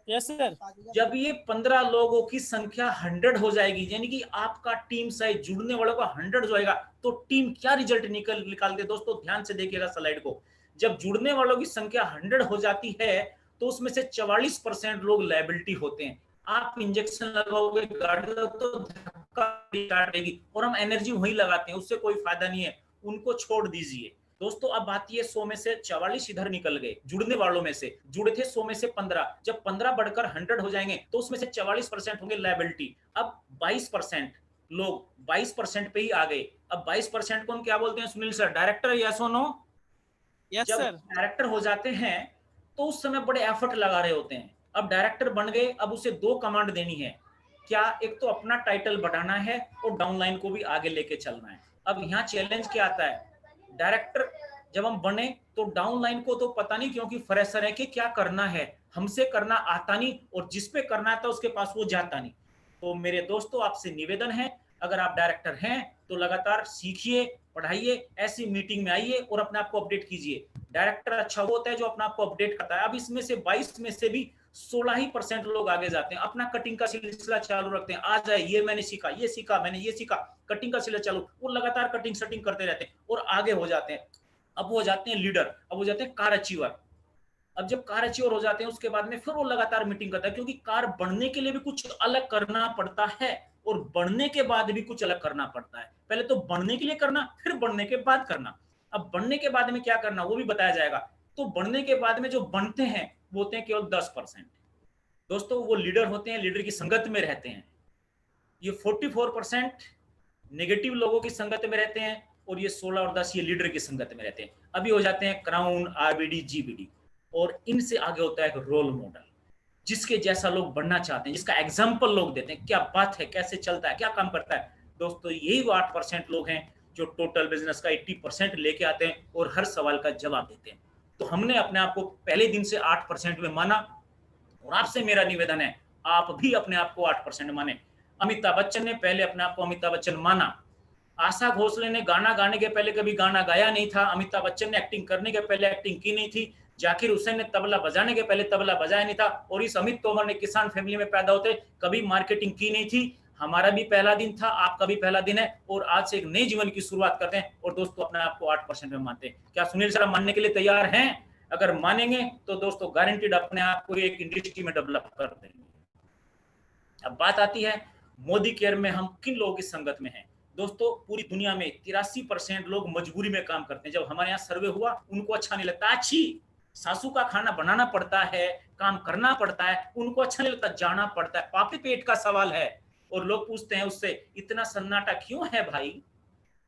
Yes sir. जब ये 15 लोगों की संख्या 100 हो जाएगी, यानी कि आपका टीम साइज जुड़ने वालों का 100 जो आएगा, तो टीम क्या रिजल्ट निकालते? दोस्तों ध्यान से देखिएगा स्लाइड को। जब जुड़ने वालों की संख्या 100 हो जाती है, तो उसमें से 44% लोग लायबिलिटी होते हैं। आप इंजेक्शन लगाओगे, गाड़ी तो धक्का काटेगी, और हम एनर्जी वहीं लगाते हैं, उससे कोई फायदा नहीं है, उनको छोड़ दीजिए। दोस्तों अब आती है 100 में से 44 इधर निकल गए, जुड़ने वालों में से जुड़े थे 100 में से 15। जब 15 बढ़कर 100 हो जाएंगे, तो उसमें से 44% होंगे लायबिलिटी। अब 22% लोग 22% पे ही आ गए। अब 22% को हम क्या बोलते हैं सुनील सर? डायरेक्टर, यस और नो? यस जब सर। डायरेक्टर हो जाते हैं तो उस समय बड़े एफर्ट लगा रहे होते हैं। अब डायरेक्टर बन गए, अब उसे 2 कमांड देनी है। क्या? एक तो अपना टाइटल बढ़ाना है, और डाउनलाइन को भी आगे लेके चलना है। अब यहाँ चैलेंज क्या आता है? डायरेक्टर जब हम बने तो डाउनलाइन को तो पता नहीं, क्योंकि फ्रेशर है कि क्या करना है, हमसे करना आता नहीं, और जिस पे करना आता उसके पास वो जाता नहीं। तो मेरे दोस्तों आपसे निवेदन है, अगर आप डायरेक्टर हैं तो लगातार सीखिए, पढ़ाइए, ऐसी मीटिंग में आइए और अपने आप को अपडेट कीजिए। डायरेक्टर अच्छा वो होता है जो अपना आपको अपडेट करता है। अब इसमें से 22 में से भी 16% लोग आगे जाते हैं, अपना कटिंग का सिलसिला चालू रखते हैं। आ जाए ये मैंने सीखा, ये सीखा, मैंने ये सीखा, कटिंग का सिलसिला चालू, वो लगातार कटिंग सेटिंग करते रहते हैं और आगे हो जाते हैं। अब वो जाते हैं लीडर, अब वो जाते हैं कार अचीवर। अब जब कार अचीवर हो जाते हैं उसके बाद में फिर वो लगातार मीटिंग करता है, क्योंकि कार बढ़ने के लिए भी कुछ अलग करना पड़ता है और बढ़ने के बाद भी कुछ अलग करना पड़ता है। पहले तो बढ़ने के लिए करना, फिर बढ़ने के बाद करना। अब बढ़ने के बाद में क्या करना वो भी बताया जाएगा। तो बढ़ने के बाद में जो बनते हैं वो होते हैं केवल 10%। दोस्तों वो लीडर होते हैं, लीडर की संगत में रहते हैं। ये 44% नेगेटिव लोगों की संगत में रहते हैं और ये 16 और 10 ये लीडर की संगत में रहते हैं। अभी हो जाते हैं क्राउन, आरबीडी, जीबीडी, और इनसे आगे होता है एक रोल मॉडल, जिसके जैसा लोग बनना चाहते हैं, जिसका एग्जाम्पल लोग देते हैं, क्या बात है, कैसे चलता है, क्या काम करता है। दोस्तों यही वो 8% लोग हैं जो टोटल बिजनेस का 80% लेके आते हैं और हर सवाल का जवाब देते हैं। तो हमने अपने आप को पहले दिन से 8% में माना, और आपसे मेरा निवेदन है आप भी अपने आप को 8% माने। अमिताभ बच्चन ने पहले अपने आप को अमिताभ बच्चन माना। आशा भोसले ने गाना गाने के पहले कभी गाना गाया नहीं था। अमिताभ बच्चन ने एक्टिंग करने के पहले एक्टिंग की नहीं थी। जाकिर हुसैन ने तबला बजाने के पहले तबला बजाया नहीं था। और इस अमित तोमर ने किसान फैमिली में पैदा होते कभी मार्केटिंग की नहीं थी। हमारा भी पहला दिन था, आपका भी पहला दिन है, और आज से एक नए जीवन की शुरुआत करते हैं। और दोस्तों अपने आप को 8% में मानते हैं। क्या सुनील सर मानने के लिए तैयार हैं? अगर मानेंगे तो दोस्तों गारंटीड अपने आप को एक इंडस्ट्री में डेवलप कर देंगे। अब बात आती है मोदी केयर में हम किन लोगों की संगत में हैं। दोस्तों पूरी दुनिया में 83% लोग मजबूरी में काम करते हैं। जब हमारे यहाँ सर्वे हुआ उनको अच्छा नहीं लगता, अच्छी सासू का खाना बनाना पड़ता है, काम करना पड़ता है, उनको अच्छा नहीं लगता, जाना पड़ता है, पापी पेट का सवाल है। और लोग पूछते हैं उससे इतना सन्नाटा क्यों है भाई,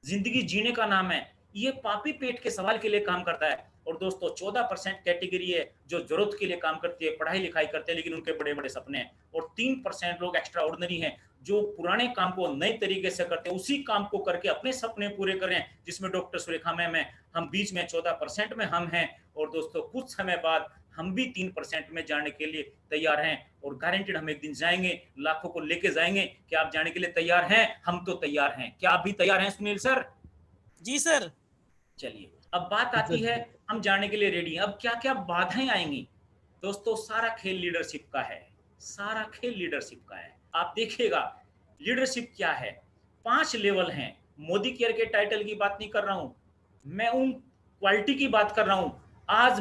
जिंदगी जीने का नाम है। ये पापी पेट के सवाल के लिए काम करता है। और दोस्तों 14% कैटेगरी है जो जरूरत के लिए काम करती है, पढ़ाई लिखाई करते हैं, लेकिन उनके बड़े बड़े सपने हैं। और 3% लोग एक्स्ट्रा ऑर्डिनरी हैं जो पुराने काम को नए तरीके से करते हैं, उसी काम को करके अपने सपने पूरे करें, जिसमें डॉक्टर सुरेखा मैम है, हम बीच में 14% में हम हैं। और दोस्तों कुछ समय बाद हम भी 3% में जाने के लिए तैयार हैं, और गारंटेड हम एक दिन जाएंगे, लाखों को लेके जाएंगे। क्या आप जाने के लिए तैयार हैं? हम तो तैयार हैं। क्या आप भी तैयार हैं सुनील सर? जी सर। चलिए अब बात आती है, हम जाने के लिए रेडी हैं। अब क्या क्या बाधाएं आएंगी? दोस्तों सारा खेल लीडरशिप का है, सारा खेल लीडरशिप का है। आप देखिएगा लीडरशिप क्या है। 5 लेवल हैं। मोदी केयर के टाइटल की बात नहीं कर रहा हूं, मैं उन क्वालिटी की बात कर रहा हूं। आज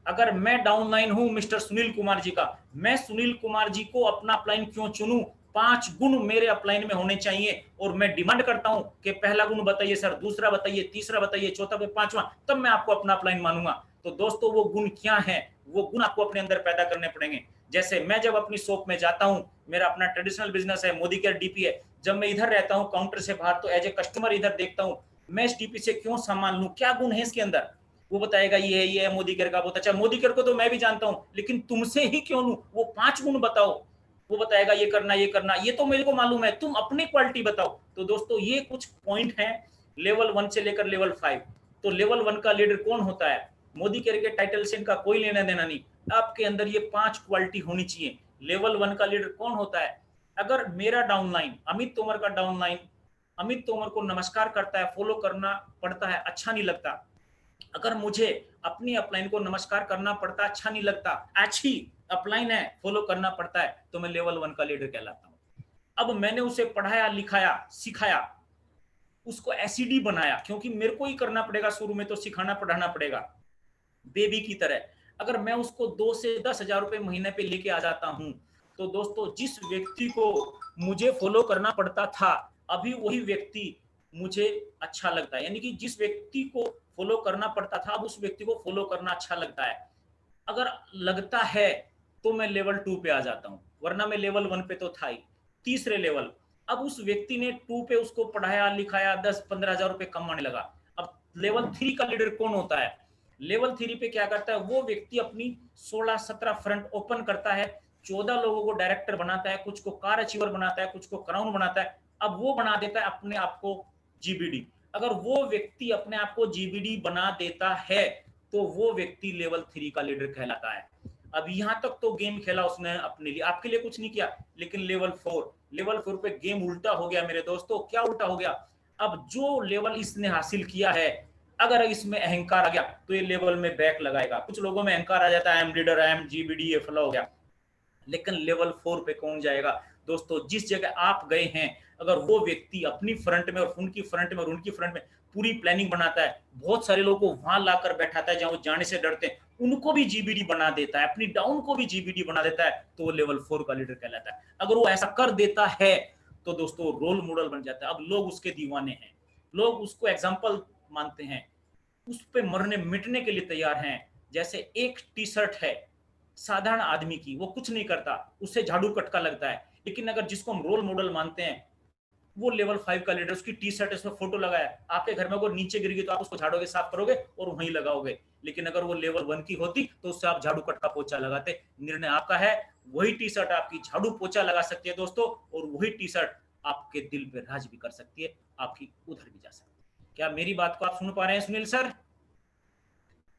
अगर मैं डाउनलाइन हूं मिस्टर सुनील कुमार जी का, मैं सुनील कुमार जी को अपना अपलाइन क्यों चुनूं? 5 गुण मेरे अपलाइन में होने चाहिए, और मैं डिमांड करता हूं कि पहला गुण बताइए सर, दूसरा बताइए, तीसरा बताइए, चौथा, पांचवा, तब मैं आपको अपना अपलाइन मानूंगा। तो दोस्तों वो गुण क्या है? वो गुण आपको अपने अंदर पैदा करने पड़ेंगे। जैसे मैं जब अपनी शॉप में जाता हूं, मेरा अपना ट्रेडिशनल बिजनेस है, मोदी केयर डीपी है, जब मैं इधर रहता हूं काउंटर से बाहर, तो एज ए कस्टमर इधर देखता हूं, मैं इस डीपी से क्यों सामान लूं, क्या गुण है इसके अंदर? वो बताएगा ये है मोदी केयर का, बहुत अच्छा। मोदी केयर को तो मैं भी जानता हूं, लेकिन तुमसे ही क्यों लूं? वो 5 गुण बताओ। वो बताएगा ये करना, ये करना, ये तो मेरे को मालूम है, तुम अपनी क्वालिटी बताओ। तो दोस्तों ये कुछ पॉइंट हैं लेवल 1 से लेकर लेवल 5। तो लेवल 1 का लीडर कौन होता है? मोदी केयर के टाइटल से इनका कोई लेना देना नहीं, आपके अंदर ये 5 क्वालिटी होनी चाहिए। लेवल 1 का लीडर कौन होता है? अगर मेरा डाउनलाइन अमित तोमर का डाउनलाइन अमित तोमर को नमस्कार करता है, फॉलो करना पड़ता है, अच्छा नहीं लगता। अगर मुझे अपनी अपलाइन को नमस्कार करना पड़ता, अच्छा नहीं लगता, अच्छी अपलाइन है, फॉलो करना पड़ता है, तो मैं लेवल 1 का लीडर कहलाता हूं। अब मैंने उसे पढ़ाया, लिखाया, सिखाया, उसको एसिडी बनाया, क्योंकि मेरे को ही करना पड़ेगा, शुरू में तो सिखाना पढ़ाना पड़ेगा बेबी की तरह। अगर मैं उसको 2 से 10 हजार रुपए महीने पे लेके आ जाता हूं, तो दोस्तों जिस व्यक्ति को मुझे फॉलो करना पड़ता था, अभी वही व्यक्ति मुझे अच्छा लगता है। यानी कि जिस व्यक्ति को फॉलो करना पड़ता था, अब उस व्यक्ति को फॉलो करना अच्छा लगता है। अगर लगता है तो मैं लेवल 2 पे आ जाता हूं, वरना मैं लेवल 1 पे तो था ही। तीसरे लेवल, अब उस व्यक्ति ने 2 पे उसको पढ़ाया, लिखाया, 10-15 हजार रुपए कमाने लगा। अब लेवल 3 का लीडर कौन होता है? लेवल 3 पे क्या करता है? वो व्यक्ति अपनी 16-17 फ्रंट ओपन करता है, 14 लोगों को डायरेक्टर बनाता है, कुछ को कार अचीवर बनाता है, कुछ को क्राउन बनाता है। अब वो बना देता है अपने आप को जीबीडी। अगर वो व्यक्ति अपने आप को जीबीडी बना देता है तो वो व्यक्ति लेवल 3 का लीडर कहलाता है। अब यहां तक तो गेम खेला उसने अपने लिए, आपके लिए कुछ नहीं किया, लेकिन लेवल 4 पे गेम उल्टा हो गया मेरे दोस्तों। क्या उल्टा हो गया? अब जो लेवल इसने हासिल किया है, अगर इसमें अहंकार आ गया तो ये लेवल में बैक लगाएगा। कुछ लोगों में अहंकार आ जाता है, I am leader, I am GBD, ये फला हो गया। लेकिन लेवल 4 पे कौन जाएगा दोस्तों? जिस जगह आप गए हैं, अगर वो व्यक्ति अपनी फ्रंट में और उनकी फ्रंट में और उनकी फ्रंट में पूरी प्लानिंग बनाता है, बहुत सारे लोगों को वहां लाकर बैठाता है जहां वो जाने से डरते हैं, उनको भी जीबीडी बना देता है, अपनी डाउन को भी जीबीडी बना देता है, तो वो लेवल 4 का लीडर कहलाता है। अगर वो ऐसा कर देता है तो दोस्तों रोल मॉडल बन जाता है। अब लोग उसके दीवाने हैं, लोग उसको एग्जाम्पल मानते हैं, उस पे मरने मिटने के लिए तैयार हैं। जैसे एक टी शर्ट है साधारण आदमी की, वो कुछ नहीं करता, उससे झाड़ू कटका लगता है, लेकिन अगर जिसको हम रोल मॉडल मानते हैं, वो लेवल 5 का लीडर, उसकी टी शर्ट इसमें फोटो लगाया, आपके घर में अगर नीचे गिर गई तो आप उसको झाड़ोगे, साफ करोगे और वहीं लगाओगे। लेकिन अगर वो लेवल 1 की होती तो उससे आप झाड़ू कटका पोछा लगाते। निर्णय आपका है। वही टी शर्ट आपकी झाड़ू पोछा लगा सकती है दोस्तों, और वही टी शर्ट आपके दिल पे राज भी कर सकती है, आपकी उधर भी जा सकती है। क्या मेरी बात को आप सुन पा रहे हैं सुनील सर?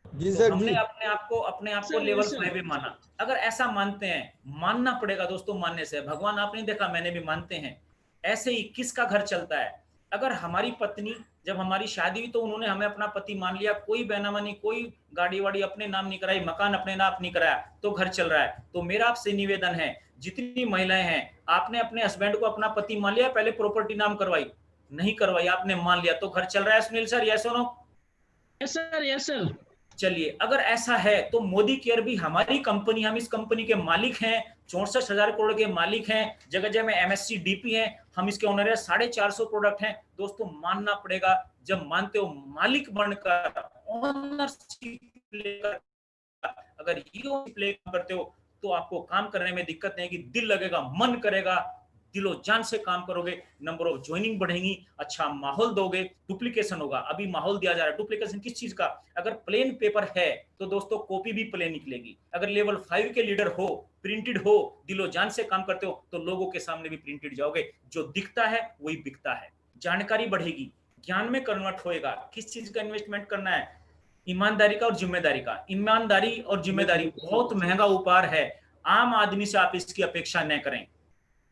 जी तो सर हमने जी। अपने आप को लेवल 5 पे माना। अगर ऐसा मानते हैं, मानना पड़ेगा दोस्तों, मानने से भगवान आप नहीं देखा, मैंने भी मानते हैं। ऐसे ही किसका घर चलता है? अगर हमारी पत्नी, जब हमारी शादी हुई तो उन्होंने हमें अपना पति मान लिया, कोई बेनामा नहीं, कोई गाड़ी वाड़ी अपने नाम नहीं कराई, मकान अपने नाम नहीं कराया, तो घर चल रहा है। तो मेरा आपसे निवेदन है, जितनी महिलाएं हैं, आपने अपने हस्बैंड को अपना पति मान लिया, पहले प्रॉपर्टी नाम करवाई? नहीं करवाई, आपने मान लिया, तो घर चल रहा है सुनील सर, यस और no? Yes sir, yes sir. चलिए, अगर ऐसा है तो मोदी केयर भी हमारी कंपनी, हम इस कंपनी के मालिक हैं, 64,000 करोड़ के मालिक हैं, जगह जगह में एमएससी डीपी हैं, हम इसके ओनर हैं, 450 प्रोडक्ट हैं। दोस्तों मानना पड़ेगा, जब मानते हो मालिक बनकर, ओनरशिप लेकर, अगर ये प्ले करते हो तो आपको काम करने में दिक्कत नहीं है कि दिल लगेगा, मन करेगा, दिलो जान से काम करोगे, नंबर ऑफ ज्वाइनिंग बढ़ेंगी, अच्छा माहौल दोगे, डुप्लीकेशन होगा। अभी माहौल दिया जा रहा है, डुप्लीकेशन किस चीज का? अगर प्लेन पेपर है तो दोस्तों कॉपी भी प्लेन निकलेगी। अगर लेवल 5 के लीडर हो, प्रिंटेड हो, दिलो जान से काम करते हो, तो लोगों के सामने भी प्रिंटेड जाओगे। जो दिखता है वही बिकता है। जानकारी बढ़ेगी, ज्ञान में कन्वर्ट होएगा। किस चीज का इन्वेस्टमेंट करना है? ईमानदारी का और जिम्मेदारी का। ईमानदारी और जिम्मेदारी बहुत महंगा उपहार है, आम आदमी से आप इसकी अपेक्षा न करें,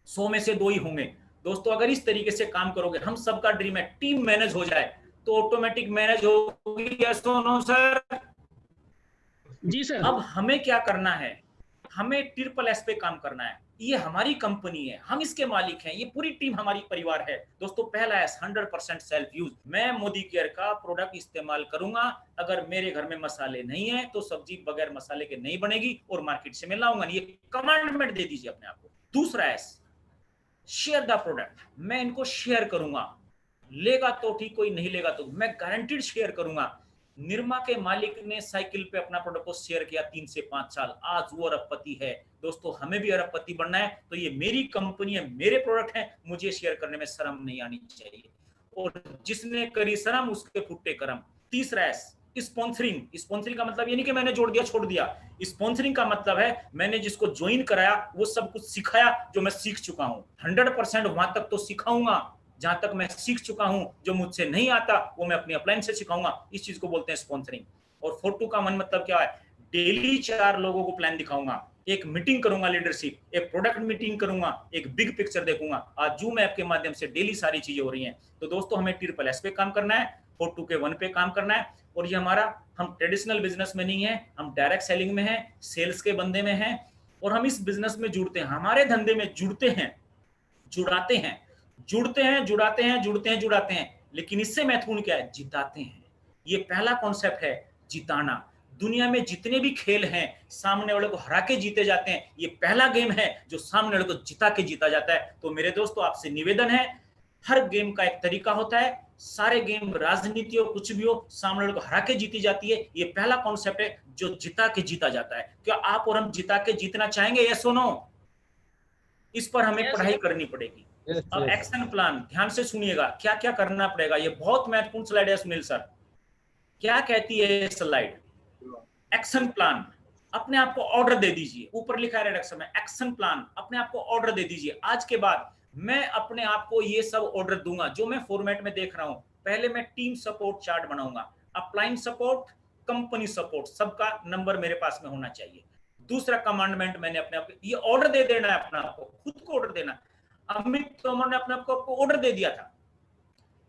100 में से 2 ही होंगे। दोस्तों अगर इस तरीके से काम करोगे, हम सबका ड्रीम है टीम मैनेज हो जाए, तो ऑटोमेटिक मैनेज होगी, यस और नो सर? जी सर। अब हमें क्या करना है? हमें ट्रिपल एस पे काम करना है। ये हमारी कंपनी है, हम इसके मालिक हैं, ये पूरी टीम हमारी परिवार है। दोस्तों पहला एस 100% सेल्फ यूज। मैं मोदी केयर का प्रोडक्ट इस्तेमाल करूंगा, अगर मेरे घर में मसाले नहीं है तो सब्जी बगैर मसाले के नहीं बनेगी और मार्केट से मैं लाऊंगा नहीं। ये कमांडमेंट दे दीजिए अपने आप को। दूसरा एस, शेयर द प्रोडक्ट। मैं इनको शेयर करूंगा, लेगा तो ठीक, कोई नहीं लेगा तो मैं गारंटीड शेयर करूंगा। निरमा के मालिक ने साइकिल पे अपना प्रोडक्ट को शेयर किया 3 से 5 साल, आज वो अरबपति है। दोस्तों हमें भी अरबपति बनना है, तो ये मेरी कंपनी है, मेरे प्रोडक्ट है, मुझे शेयर करने में शर्म नहीं आनी चाहिए, और जिसने करी शर्म उसके फुट्टे करम। तीसरा है स्पॉन्सरिंग। स्पॉन्सरिंग का मतलब ये नहीं कि मैंने जोड़ दिया छोड़ दिया। स्पॉन्सरिंग का मतलब है मैंने जिसको ज्वाइन कराया वो सब कुछ सिखाया जो मैं सीख चुका हूं। 100% वहां तक तो सिखाऊंगा जहां तक मैं सीख चुका हूं, जो मुझसे नहीं आता वो मैं अपनी अपलाइन से सिखाऊंगा। इस चीज को बोलते हैं स्पॉन्सरिंग। और 4-2 का मन मतलब क्या है? डेली 4 लोगों को प्लान दिखाऊंगा, एक मीटिंग करूंगा लीडरशिप, एक प्रोडक्ट मीटिंग करूंगा, एक बिग पिक्चर देखूंगा। आज जूम ऐप के माध्यम से डेली सारी चीजें हो रही हैं। तो दोस्तों हमें ट्रिपल एस पे काम करना है, 4-2 के 1 पे काम करना है। और ये हमारा, हम ट्रेडिशनल बिजनेस में नहीं है, हम डायरेक्ट सेलिंग में है, सेल्स के बंदे में है, और हम इस बिजनेस में जुड़ते हैं, हमारे धंधे में जुड़ते हैं, जुड़ाते हैं, जुड़ते हैं, जुड़ाते हैं, जुड़ते हैं, जुड़ाते हैं। लेकिन इससे महत्वपूर्ण क्या है? जिताते हैं। ये पहला कॉन्सेप्ट है, जिताना। दुनिया में जितने भी खेल हैं सामने वाले को हरा के जीते जाते हैं, ये पहला गेम है जो सामने वाले को जिता के जीता जाता है। तो मेरे दोस्तों आपसे निवेदन है, हर गेम का एक तरीका होता है, सारे गेम राजनीति और कुछ भी हो, सामने वाले को हरा के जीती जाती है। ये पहला कॉन्सेप्ट है जो जिता के जीता जाता है। क्या आप और हम जिता के जीतना चाहेंगे? यस और नो? इस पर हमें पढ़ाई करनी पड़ेगी। अब एक्शन प्लान ध्यान से सुनिएगा, क्या क्या करना पड़ेगा। ये बहुत महत्वपूर्ण स्लाइड है सुनील सर। क्या कहती है स्लाइड? Action plan. अपने आप को ऑर्डर दे दीजिए, ऊपर लिखा है रेड अक्षर में एक्शन प्लान। अपने आप को ऑर्डर दे दीजिए, आज के बाद मैं अपने आप को ये सब ऑर्डर दूंगा जो मैं फॉर्मेट में देख रहा हूं। पहले मैं टीम सपोर्ट चार्ट बनाऊंगा, अपलाइन सपोर्ट, कंपनी सपोर्ट, सबका नंबर मेरे पास में होना चाहिए। दूसरा कमांडमेंट मैंने अपने आप ये ऑर्डर दे देना है, अपना आपको खुद को ऑर्डर देना। अमित तोमर ने अपने आपको ऑर्डर दे दिया था,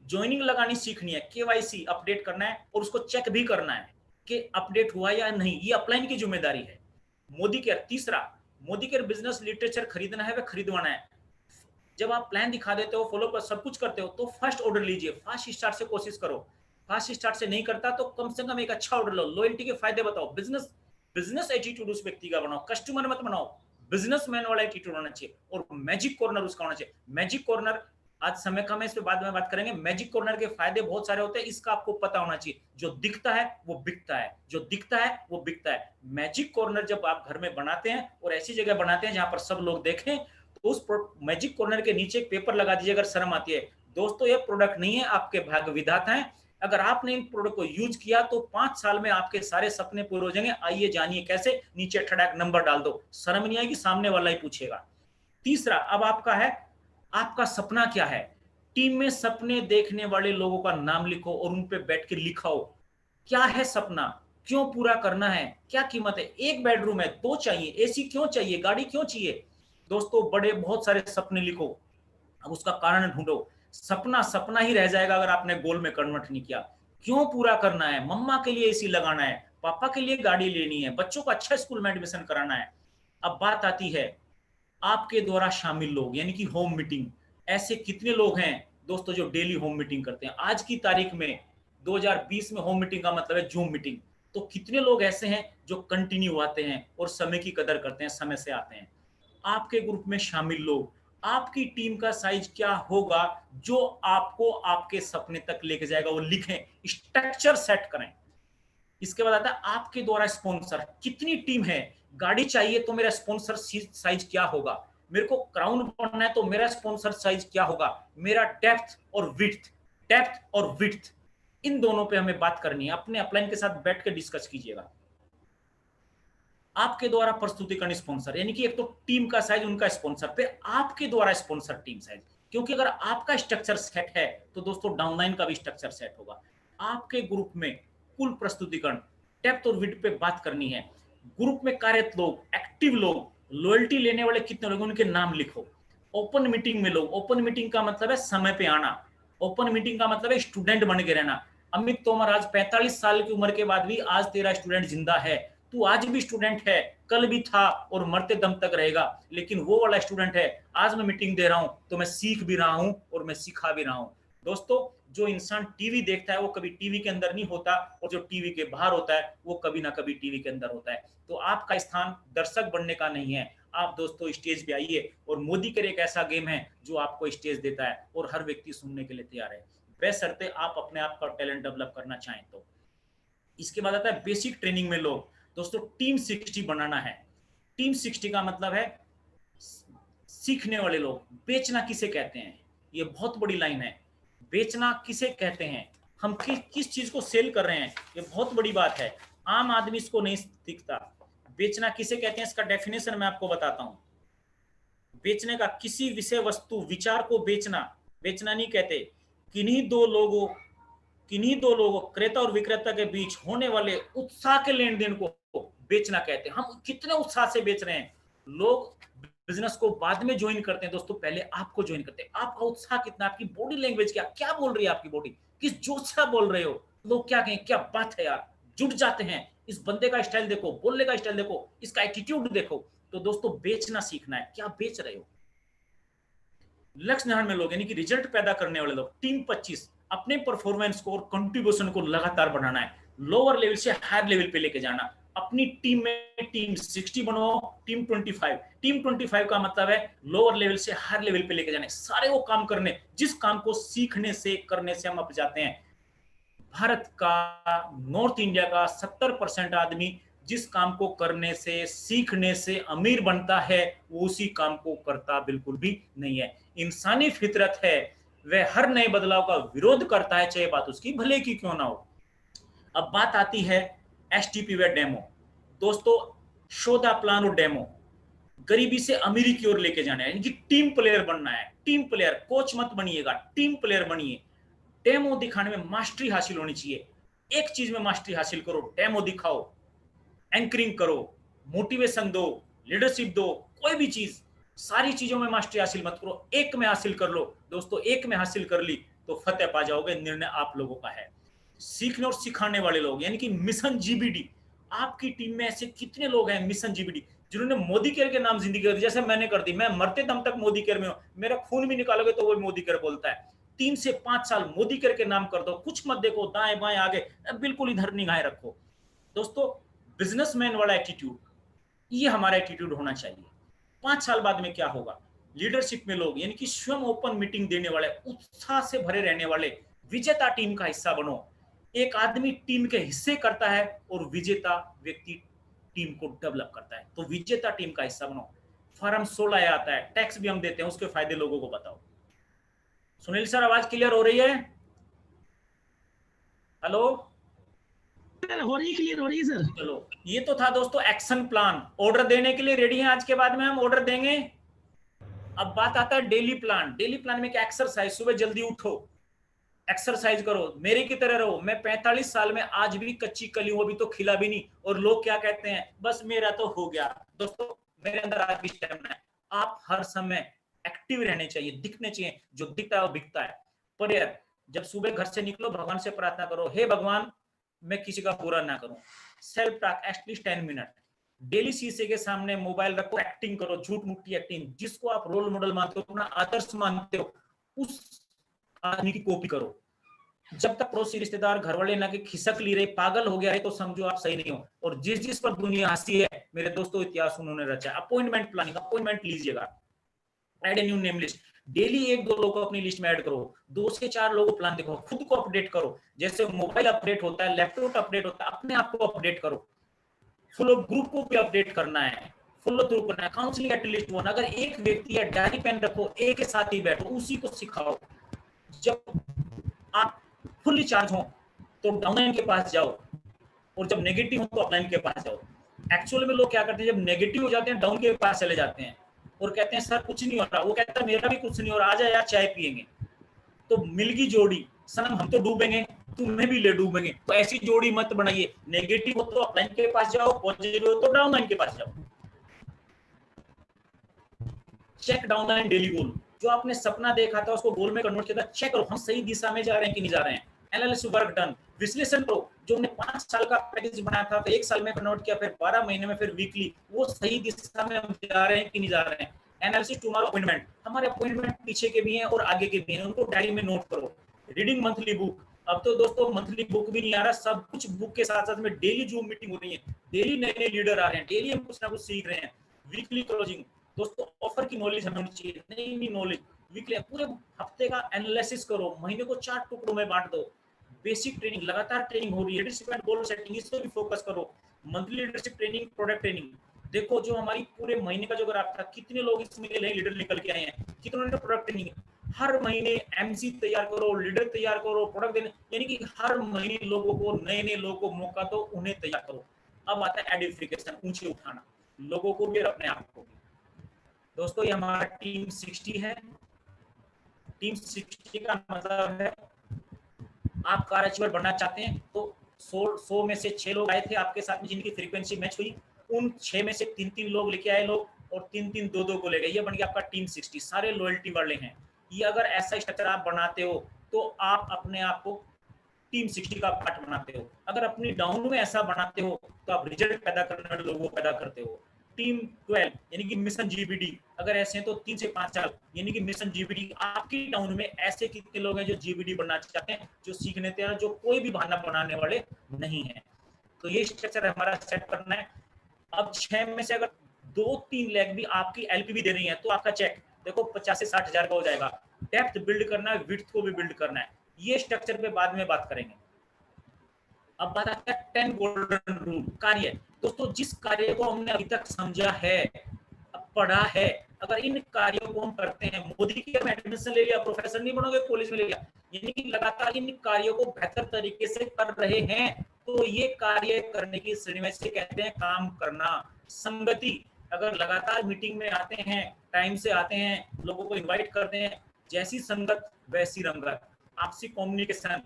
ज्वाइनिंग लगानी सीखनी है, केवाईसी अपडेट करना है और उसको चेक भी करना है कि अपडेट हुआ या नहीं, ये अपलाइन की जिम्मेदारी है। मोदी केयर, तीसरा मोदी केयर बिजनेस लिटरेचर खरीदना है व खरीदवाना है। जब आप प्लान दिखा देते हो, फॉलो पर सब कुछ करते हो, तो फर्स्ट ऑर्डर लीजिए, फास्ट स्टार्ट से कोशिश करो। फास्ट स्टार्ट से नहीं करता तो कम से कम एक अच्छा ऑर्डर लो, लॉयल्टी के फायदे बताओ, बिजनेस एटीट्यूड उस व्यक्ति का बनाओ, कस्टमर मत बनाओ, बिजनेसमैन वाला एटीट्यूड होना चाहिए। और मैजिक कॉर्नर उसका होना चाहिए। मैजिक कॉर्नर, आज समय कम है, इस पे बाद में बात करेंगे। मैजिक कॉर्नर के फायदे बहुत सारे होते हैं, इसका आपको पता होना चाहिए। जो दिखता है वो बिकता है, जो दिखता है वो बिकता है। मैजिक कॉर्नर जब आप घर में बनाते हैं और ऐसी जगह बनाते हैं जहां पर सब लोग देखें, तो उस मैजिक कॉर्नर के नीचे एक पेपर लगा दीजिए अगर शर्म आती है। दोस्तों, ये प्रोडक्ट नहीं है, आपके भाग्य विधाता हैं। अगर आपने इन प्रोडक्ट को यूज किया तो 5 साल में आपके सारे सपने पूरे हो जाएंगे। आइए जानिए कैसे, नीचे ठड़ाक नंबर डाल दो, शर्म नहीं आएगी, सामने वाला ही पूछेगा। तीसरा, अब आपका है, आपका सपना क्या है। टीम में सपने देखने वाले लोगों का नाम लिखो और उन पे बैठ के लिखाओ, क्या है सपना, क्यों पूरा करना है, क्या कीमत है। एक बेडरूम है, 2 चाहिए, एसी क्यों चाहिए, गाड़ी क्यों चाहिए। दोस्तों, बड़े बहुत सारे सपने लिखो, अब उसका कारण ढूंढो। सपना सपना ही रह जाएगा अगर आपने गोल में कन्वर्ट नहीं किया। क्यों पूरा करना है, मम्मा के लिए एसी लगाना है, पापा के लिए गाड़ी लेनी है, बच्चों को अच्छा स्कूल में एडमिशन कराना है। अब बात आती है आपके द्वारा शामिल लोग, यानी कि होम मीटिंग। ऐसे कितने लोग हैं दोस्तों जो डेली होम मीटिंग करते हैं। आज की तारीख में 2020 में होम मीटिंग का मतलब है जूम मीटिंग। तो कितने लोग ऐसे हैं जो कंटिन्यू आते हैं और समय की कदर करते हैं, समय से आते हैं। आपके ग्रुप में शामिल लोग, आपकी टीम का साइज क्या होगा जो आपको आपके सपने तक लेके जाएगा, वो लिखें, स्ट्रक्चर सेट करें। इसके बाद आता है आपके द्वारा स्पॉन्सर, कितनी टीम है। गाड़ी चाहिए तो मेरा स्पॉन्सर साइज क्या होगा, मेरे को क्राउन बनना है तो मेरा स्पॉन्सर साइज क्या होगा। मेरा डेप्थ और विड्थ, इन दोनों पे हमें बात करनी है। अपने अपलाइन के साथ बैठ के डिस्कस कीजिएगा। आपके द्वारा प्रस्तुतिकरण स्पॉन्सर, यानी कि एक तो टीम का साइज, उनका स्पॉन्सर, फिर आपके द्वारा स्पॉन्सर टीम साइज। क्योंकि अगर आपका स्ट्रक्चर सेट है तो दोस्तों डाउनलाइन का भी स्ट्रक्चर सेट होगा। आपके ग्रुप में कुल प्रस्तुतिकरण, डेप्थ और विड्थ पे बात करनी है। ग्रुप में कार्यरत लोग, एक्टिव लोग, लॉयल्टी लेने वाले कितने लोग, उनके नाम लिखो। ओपन मीटिंग में लोग, ओपन मीटिंग का मतलब है समय पे आना, ओपन मीटिंग का मतलब है स्टूडेंट बन के रहना। अमित तोमर आज 45 साल की उम्र के बाद भी आज तेरा स्टूडेंट जिंदा है, तू आज भी स्टूडेंट है, कल भी था और मरते दम तक रहेगा। लेकिन वो वाला स्टूडेंट है, आज मैं मीटिंग दे रहा हूं तो मैं सीख भी रहा हूं और मैं सिखा भी रहा हूं। दोस्तों, जो इंसान टीवी देखता है वो कभी टीवी के अंदर नहीं होता, और जो टीवी के बाहर होता है वो कभी ना कभी टीवी के अंदर होता है। तो आपका स्थान दर्शक बनने का नहीं है, आप दोस्तों स्टेज पे आइए। और मोदी केयर एक ऐसा गेम है जो आपको स्टेज देता है और हर व्यक्ति सुनने के लिए तैयार है, बशर्ते आप अपने आप का टैलेंट डेवलप करना चाहें तो। इसके बाद आता है बेसिक ट्रेनिंग में लोग। दोस्तों, टीम 60 बनाना है। टीम 60 का मतलब है सीखने वाले लोग। बेचना किसे कहते हैं, ये बहुत बड़ी लाइन है। बेचना किसे कहते हैं, हम किस चीज को सेल कर रहे हैं, ये बहुत बड़ी बात है। आम आदमी इसको नहीं सीखता। बेचना किसे कहते हैं, इसका डेफिनेशन मैं आपको बताता हूं। बेचने का, किसी विषय वस्तु विचार को बेचना, बेचना नहीं कहते। किन्हीं दो लोगों क्रेता और विक्रेता के बीच होने वाले उत्साह के लेन देन को बेचना कहते हैं। हम कितने उत्साह से बेच रहे हैं। लोग बिजनेस को बाद में ज्वाइन करते हैं दोस्तों, पहले आपको ज्वाइन करते हैं। आपका उत्साह कितना, आपकी बॉडी लैंग्वेज क्या बोल रही है आपकी बॉडी, किस जोश से बोल रहे हो, लोग क्या कहें, क्या बात है यार, जुट जाते हैं। इस बंदे का स्टाइल देखो, बोलने का स्टाइल देखो, इसका एटीट्यूड देखो। तो दोस्तों, बेचना सीखना है, क्या बेच रहे हो। लक्ष्य निर्धारण में लोग, यानी कि रिजल्ट पैदा करने वाले लोग। टीम 25, अपने परफॉर्मेंस को और कंट्रीब्यूशन को लगातार बढ़ाना है, लोअर लेवल से हायर लेवल पे लेके जाना। अपनी टीम में टीम 60 बनाओ, टीम 25 का मतलब है लोअर लेवल से हायर लेवल पे लेके जाने, सारे वो काम करने जिस काम को सीखने से करने से हम अप जाते हैं। भारत का, नॉर्थ इंडिया का 70% आदमी जिस काम को करने से, सीखने से अमीर बनता है, वो उसी काम को करता बिल्कुल भी नहीं है। इंसानी फितरत है, वह हर नए बदलाव का विरोध करता है, चाहे बात उसकी भले की क्यों ना हो। अब बात आती है एसटीपी व डेमो। दोस्तों, शो द प्लान और डेमो, गरीबी से अमीरी की ओर लेके जाना है, यानी कि टीम प्लेयर बनना है। टीम प्लेयर, कोच मत बनिएगा, टीम प्लेयर बनिए। डेमो दिखाने में मास्टरी हासिल होनी चाहिए। एक चीज में मास्टरी हासिल करो, डेमो दिखाओ, एंकरिंग करो, मोटिवेशन दो, लीडरशिप दो, कोई भी चीज, सारी चीजों में मास्टरी हासिल मत करो, एक में हासिल कर लो। दोस्तों एक में हासिल कर ली तो फतेह पा जाओगे, निर्णय आप लोगों का है। सीखने और सिखाने वाले लोग यानी कि मिशन जीबीडी, आपकी टीम में ऐसे कितने लोग हैं मिशन जीबीडी जिन्होंने मोदी केयर के नाम जिंदगी कर दी, जैसे मैंने कर दी। मैं मरते दम तक मोदी केयर में हूं, मेरा खून भी निकालोगे तो वो मोदी केयर बोलता है। 3 से 5 साल मोदी केयर के नाम कर दो, कुछ मत देखो दाएं बाएं आगे, बिल्कुल इधर निगाहें रखो। दोस्तों बिजनेसमैन वाला एटीट्यूड, ये हमारा एटीट्यूड होना चाहिए। 5 साल बाद में क्या होगा, लीडरशिप में लोग यानी कि स्वयं ओपन मीटिंग देने वाले, उत्साह से भरे रहने वाले, विजेता टीम का हिस्सा बनो। एक आदमी टीम के हिस्से करता है और विजेता व्यक्ति टीम को डेवलप करता है, तो विजेता टीम का हिस्सा बनो। फॉर्म 16 आता है, टैक्स भी हम देते हैं, उसके फायदे लोगों को बताओ। सुनील सर आवाज क्लियर हो रही है? हेलो सर हो रही, क्लियर हो रही है सर। चलो ये तो था दोस्तों एक्शन प्लान। ऑर्डर देने के लिए रेडी हैं, आज के बाद में हम ऑर्डर देंगे। अब बात आता है डेली प्लान। डेली प्लान में क्या, एक्सरसाइज, सुबह जल्दी उठो, एक्सरसाइज करो, मेरे की तरह रहो। मैं 45 साल में आज भी कच्ची कली हूं, अभी तो खिला भी नहीं, और लोग क्या कहते हैं, बस मेरा तो हो गया। दोस्तों मेरे अंदर आज भी स्टेमिना है। आप हर समय एक्टिव रहने चाहिए, दिखने चाहिए, जो दिखता है वो बिकता है। प्रेयर, जब सुबह घर से निकलो भगवान से प्रार्थना करो, हे भगवान मैं किसी का बुरा ना करूं। Self talk at least 10 minute daily, शीशे के सामने मोबाइल रखो, एक्टिंग करो, झूठ मूठी एक्टिंग। जिसको आप रोल मॉडल मानते हो, अपना आदर्श मानते हो, उस आदमी की कॉपी करो। जब तक पड़ोसी रिश्तेदार घर वाले ना कि खिसक ली रहे, पागल हो गया है, तो समझो आप सही नहीं हो। और जिस जिस पर दुनिया हंसी है मेरे दोस्तों, इतिहास उन्होंने रचा। अपॉइंटमेंट प्लानिंग, अपॉइंटमेंट लीजिएगा, add a new name list. Daily 1-2 लोगों को अपनी लिस्ट में ऐड करो, 2 से 4 लोगों को प्लान देखो, खुद को अपडेट करो। जैसे मोबाइल अपडेट होता है, लैपटॉप अपडेट होता है, अपने आप को अपडेट करो। फुल ऑफ ग्रुप को भी अपडेट करना है, फॉलो थ्रू करना है। काउंसलिंग एटलीस्ट 1, अगर एक व्यक्ति है डायरी पेन रखो, एक के साथ ही बैठो, उसी को सिखाओ। जब आप फुल्ली चार्ज हो तो डाउनलाइन के पास जाओ, और जब नेगेटिव हो तो अपलाइन के पास जाओ। एक्चुअल में लोग क्या करते हैं, जब नेगेटिव हो जाते हैं डाउन के पास चले जाते हैं और कहते हैं सर कुछ नहीं हो रहा, वो कहता है मेरा भी कुछ नहीं हो रहा, आजा यार चाय पियेंगे। तो मिलगी जोड़ी, सनम हम तो डूबेंगे तुम्हें भी ले डूबेंगे। तो ऐसी जोड़ी मत बनाइए, नेगेटिव हो तो अपलाइन के पास जाओ, पॉजिटिव हो तो डाउनलाइन के पास जाओ। चेक डाउनलाइन डेली गोल, जो आपने सपना देखा था उसको गोल में कन्वर्ट किया था, चेक करो हम सही दिशा में जा रहे हैं कि नहीं जा रहे हैं। एनालिसिस वर्क डन, विश्लेषण करो, जो हमने 5 साल का पैकेज बनाया था तो 1 साल में कन्वर्ट किया, फिर 12 महीने में, फिर वीकली, वो सही दिशा में हम जा रहे हैं कि नहीं जा रहे हैं। एनालिसिस टुमारो अपॉइंटमेंट, हमारे अपॉइंटमेंट पीछे के भी हैं और आगे के भी हैं, उनको डायरी में नोट करो। रीडिंग मंथली बुक, अब तो दोस्तों मंथली बुक भी नहीं आ रहा, सब कुछ बुक के साथ साथ में डेली जूम मीटिंग हो रही है, डेली नए नए लीडर आ रहे हैं, डेली हम कुछ ना कुछ सीख रहे हैं। वीकली क्लोजिंग, दोस्तों ऑफर की नॉलेज हमें होनी चाहिए, नई नई नॉलेज। वीकली पूरे हफ्ते का एनालिसिस करो, महीने को 4 टुकड़ों में बांट दो। बेसिक ट्रेनिंग, लगातार ट्रेनिंग हो रही है, लीडरशिप एंड गोल सेटिंग, इस पे भी फोकस करो। Monthly leadership training, product training, देखो जो हमारी पूरे महीने का जो ग्राफ था, कितने लोग इसमें लीडर निकल के आए हैं, कितनों ने प्रोडक्ट ट्रेनिंग। हर महीने एमसी तैयार करो, लीडर तैयार करो, प्रोडक्ट देने, यानी कि हर महीने लोगों को, नए नए लोगों को मौका दो, उन्हें तैयार करो। अब आता है एडिफिकेशन, ऊंचे उठाना, लोगों को भी और अपने आप को भी। दोस्तों ये हमारा टीम 60 है। टीम 60 का मतलब है आप कार अचीवर बनना चाहते हैं तो 100 में से 6 लोग आए थे आपके साथ में जिनकी फ्रीक्वेंसी मैच हुई, उन 6 में से 3-3 लोग लेके आए लोग, और 3-3 2-2 को ले गए, ये बन गया आपका टीम 60। सारे लॉयल्टी वाले हैं। ये अगर ऐसा स्ट्रक्चर आप बनाते हो तो आप अपने आप को टीम 60 का पार्ट बनाते हो। अगर अपनी डाउन में ऐसा बनाते हो तो आप रिजल्ट पैदा करने वाले लोगों को पैदा करते हो। टीम 12 यानी कि मिशन जीबीडी, अगर ऐसे हैं तो 3 से 5 साल यानी कि मिशन जीबीडी। आपकी टाउन में ऐसे कितने लोग हैं जो जीबीडी बनना चाहते हैं, जो सीखने तैयार, जो कोई भी बहाना बनाने वाले नहीं है। तो ये स्ट्रक्चर हमारा सेट करना है। अब 6 में से अगर 2-3 लैख भी आपकी एलपीवी दे रही है तो आपका चेक देखो 50 से 60 हजार का हो जाएगा। डेप्थ बिल्ड करना है, विड्थ को भी बिल्ड करना है। ये स्ट्रक्चर पे बाद में बात करेंगे। अब बात आता है 10 गोल्डन रूल कार्य। दोस्तों जिस कार्य को हमने अभी तक समझा है, पढ़ा है, अगर इन कार्यों को हम करते हैं, मोदी की एडमिशन ले लिया, प्रोफेसर नहीं बनोगे, कॉलेज में ले लिया, यानी कि लगातार इन कार्यों को बेहतर तरीके से कर रहे हैं, तो ये कार्य करने की श्रेणी में से कहते हैं काम करना। संगति, अगर लगातार मीटिंग में आते हैं, टाइम से आते हैं, लोगों को इन्वाइट करते हैं, जैसी संगत वैसी रंगत। आपसी कम्युनिकेशन,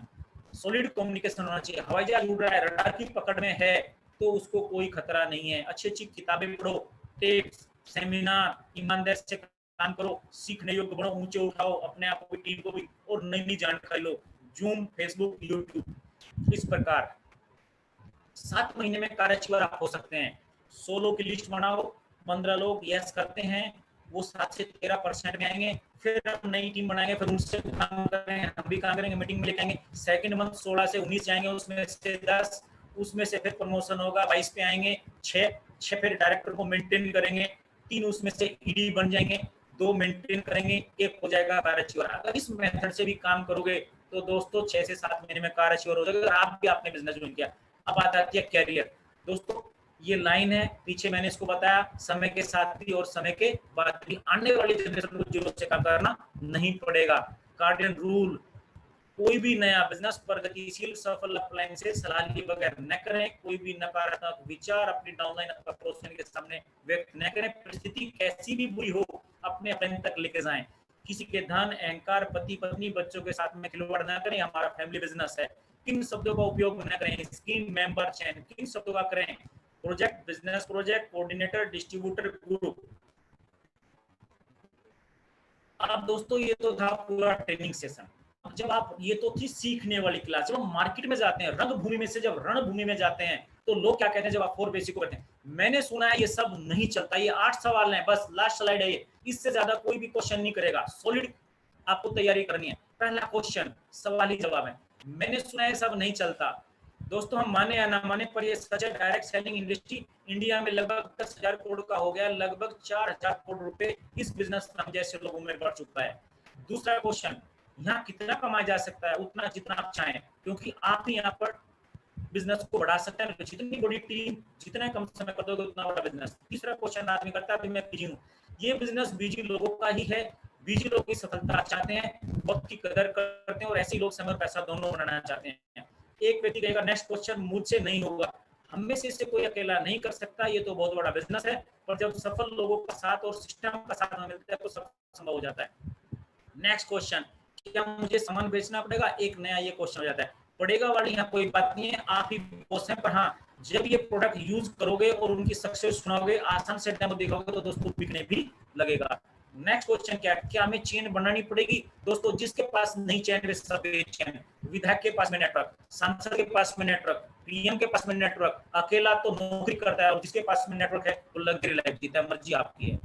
सॉलिड कम्युनिकेशन होना चाहिए। हवाई जहाज उड़ रहा है, रडार की पकड़ में है तो उसको कोई खतरा नहीं है। अच्छी अच्छी किताबें पढ़ो, टेप्स, सेमिनार, ईमानदारी से काम करो, सीखने योग्य बनो, ऊंचे उठाओ अपने आप को, टीम को भी, और नई नई जानकारी लो। जूम, फेसबुक, यूट्यूब, इस प्रकार 7 महीने में कारअचीवर आप हो सकते हैं। 100 लोग की लिस्ट बनाओ, 15 लोग यस करते हैं, वो 7 से 13% में आएंगे। फिर हम नई टीम बनाएंगे, फिर उनसे काम करेंगे, हम भी काम करेंगे, मीटिंग में लेके आएंगे। सेकंड मंथ 16 से 19 जाएंगे, उसमें से 10, उसमें से फिर प्रमोशन होगा, 22 पे आएंगे। 6 फिर डायरेक्टर को मेंटेन करेंगे, 3 उसमें से ईडी बन जाएंगे, 2 मेंटेन करेंगे, 1 हो जाएगा कारअचीवर। अगर इस मेथड से भी काम करोगे तो दोस्तों 6 से 7 महीने में कारअचीवर हो जाएगा। आप भी आपने बिजनेस ज्वाइन किया। अब आता है कैरियर। दोस्तों ये लाइन है, पीछे मैंने इसको बताया, समय के साथ भी और समय के बाद भी आने वाली जनरेशन को जीरो से काम करना नहीं पड़ेगा। कार्डियन रूल, कोई भी नया बिजनेस प्रगतिशील सफल अपलाइन से सलाह लिए बगैर न करें। कोई भी नकारात्मक विचार अपनी डाउनलाइन अथवा पड़ोसियों के सामने व्यक्त न करें। परिस्थिति कैसी भी बुरी हो, अपने अपलाइन तक लेके जाएं। किसी के धन, अहंकार, पति पत्नी, बच्चों के साथ में खिलवाड़ न करें। हमारा फैमिली बिजनेस है। किन शब्दों का उपयोग न करें? स्कीम, मेंबर, चैन, किन शब्दों का करें? Project, business project, coordinator, distributor, group. अब दोस्तों ये तो था पूरा ट्रेनिंग सेशन। जब आप, ये तो थी सीखने वाली क्लास। जब हम मार्केट में जाते हैं, रंगभूमि में से जब रणभूमि में जाते हैं, तो लोग क्या कहते हैं जब आप 4 बेसिक को करते हैं? मैंने सुना है ये सब नहीं चलता, ये 8 सवाल हैं, बस लास्ट स्लाइड है ये, इससे ज्यादा कोई भी क्वेश्चन नहीं करेगा। सॉलिड आपको तैयारी करनी है। पहला क्वेश्चन सवाल ही जवाब है। मैंने सुना है सब नहीं चलता। दोस्तों हम माने या ना माने पर ये सच है। डायरेक्ट सेलिंग इंडस्ट्री इंडिया में लगभग 10,000 करोड़ का हो गया। लगभग 4,000 करोड़ रुपए इस बिजनेस में हम जैसे लोगों में बढ़ चुका है। दूसरा क्वेश्चन, यहाँ कितना कमाया जा सकता है? उतना जितना आप चाहें, क्योंकि आप ही यहाँ पर बिजनेस को बढ़ा सकते हैं। जितनी बड़ी टीम, जितना कम समय कर दोगे उतना बड़ा बिजनेस। तीसरा क्वेश्चन आदमी करता है, मैं बिजी हूँ। ये बिजनेस बिजी लोगों का ही है। बिजी लोग की सफलता चाहते हैं, वक्त की कदर करते हैं, और ऐसे लोग समय और पैसा दोनों बनाना चाहते हैं। एक व्यक्ति कहेगा नेक्स्ट क्वेश्चन मुझसे नहीं होगा। हम में से कोई अकेला नहीं कर सकता, ये तो बहुत बड़ा बिजनेस है। पर जब सफल लोगों का साथ और सिस्टम का साथ मिलता है तो सब संभव हो जाता है। नेक्स्ट क्वेश्चन, क्या मुझे सामान बेचना पड़ेगा? एक नया ये क्वेश्चन हो जाता है। पड़ेगा वाली यहाँ कोई बात नहीं है, आप ही बॉस हैं। पर हाँ, जब ये प्रोडक्ट यूज करोगे और उनकी सक्सेस सुनाओगे, आसान से डेमो दिखाओगे, तो दोस्तों बिकने भी लगेगा। नेक्स्ट क्वेश्चन क्या हमें चेन बनानी पड़ेगी? दोस्तों जिसके पास नहीं चेन, वे सब चेन। विधायक के पास में नेटवर्क, सांसद के पास में नेटवर्क, पीएम के पास में नेटवर्क। अकेला तो नौकरी करता है, और जिसके पास में नेटवर्क है वो लग्जरी लाइफ जीता है। मर्जी आपकी है।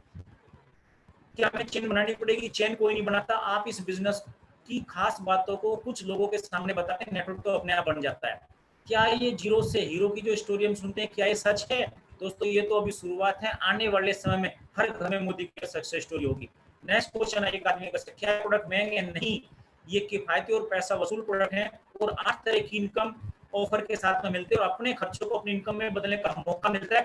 क्या हमें चेन बनानी पड़ेगी? चेन कोई नहीं बनाता। आप इस बिजनेस की खास बातों को कुछ लोगों के सामने बताते हैं, नेटवर्क तो अपने आप बन जाता है। क्या ये जीरो से हीरो की जो स्टोरी हम सुनते हैं, क्या ये सच है? दोस्तों ये तो अभी शुरुआत है। आने वाले समय में हर घर में मोदी की सक्सेस स्टोरी होगी। नेक्स्ट क्वेश्चन है एक आदमी का, क्या प्रोडक्ट महंगे? नहीं, ये किफायती और पैसा वसूल प्रोडक्ट है, और 8 तरह की इनकम ऑफर के साथ में मिलते हैं, और अपने खर्चों को अपनी इनकम में बदलने का मौका मिलता है।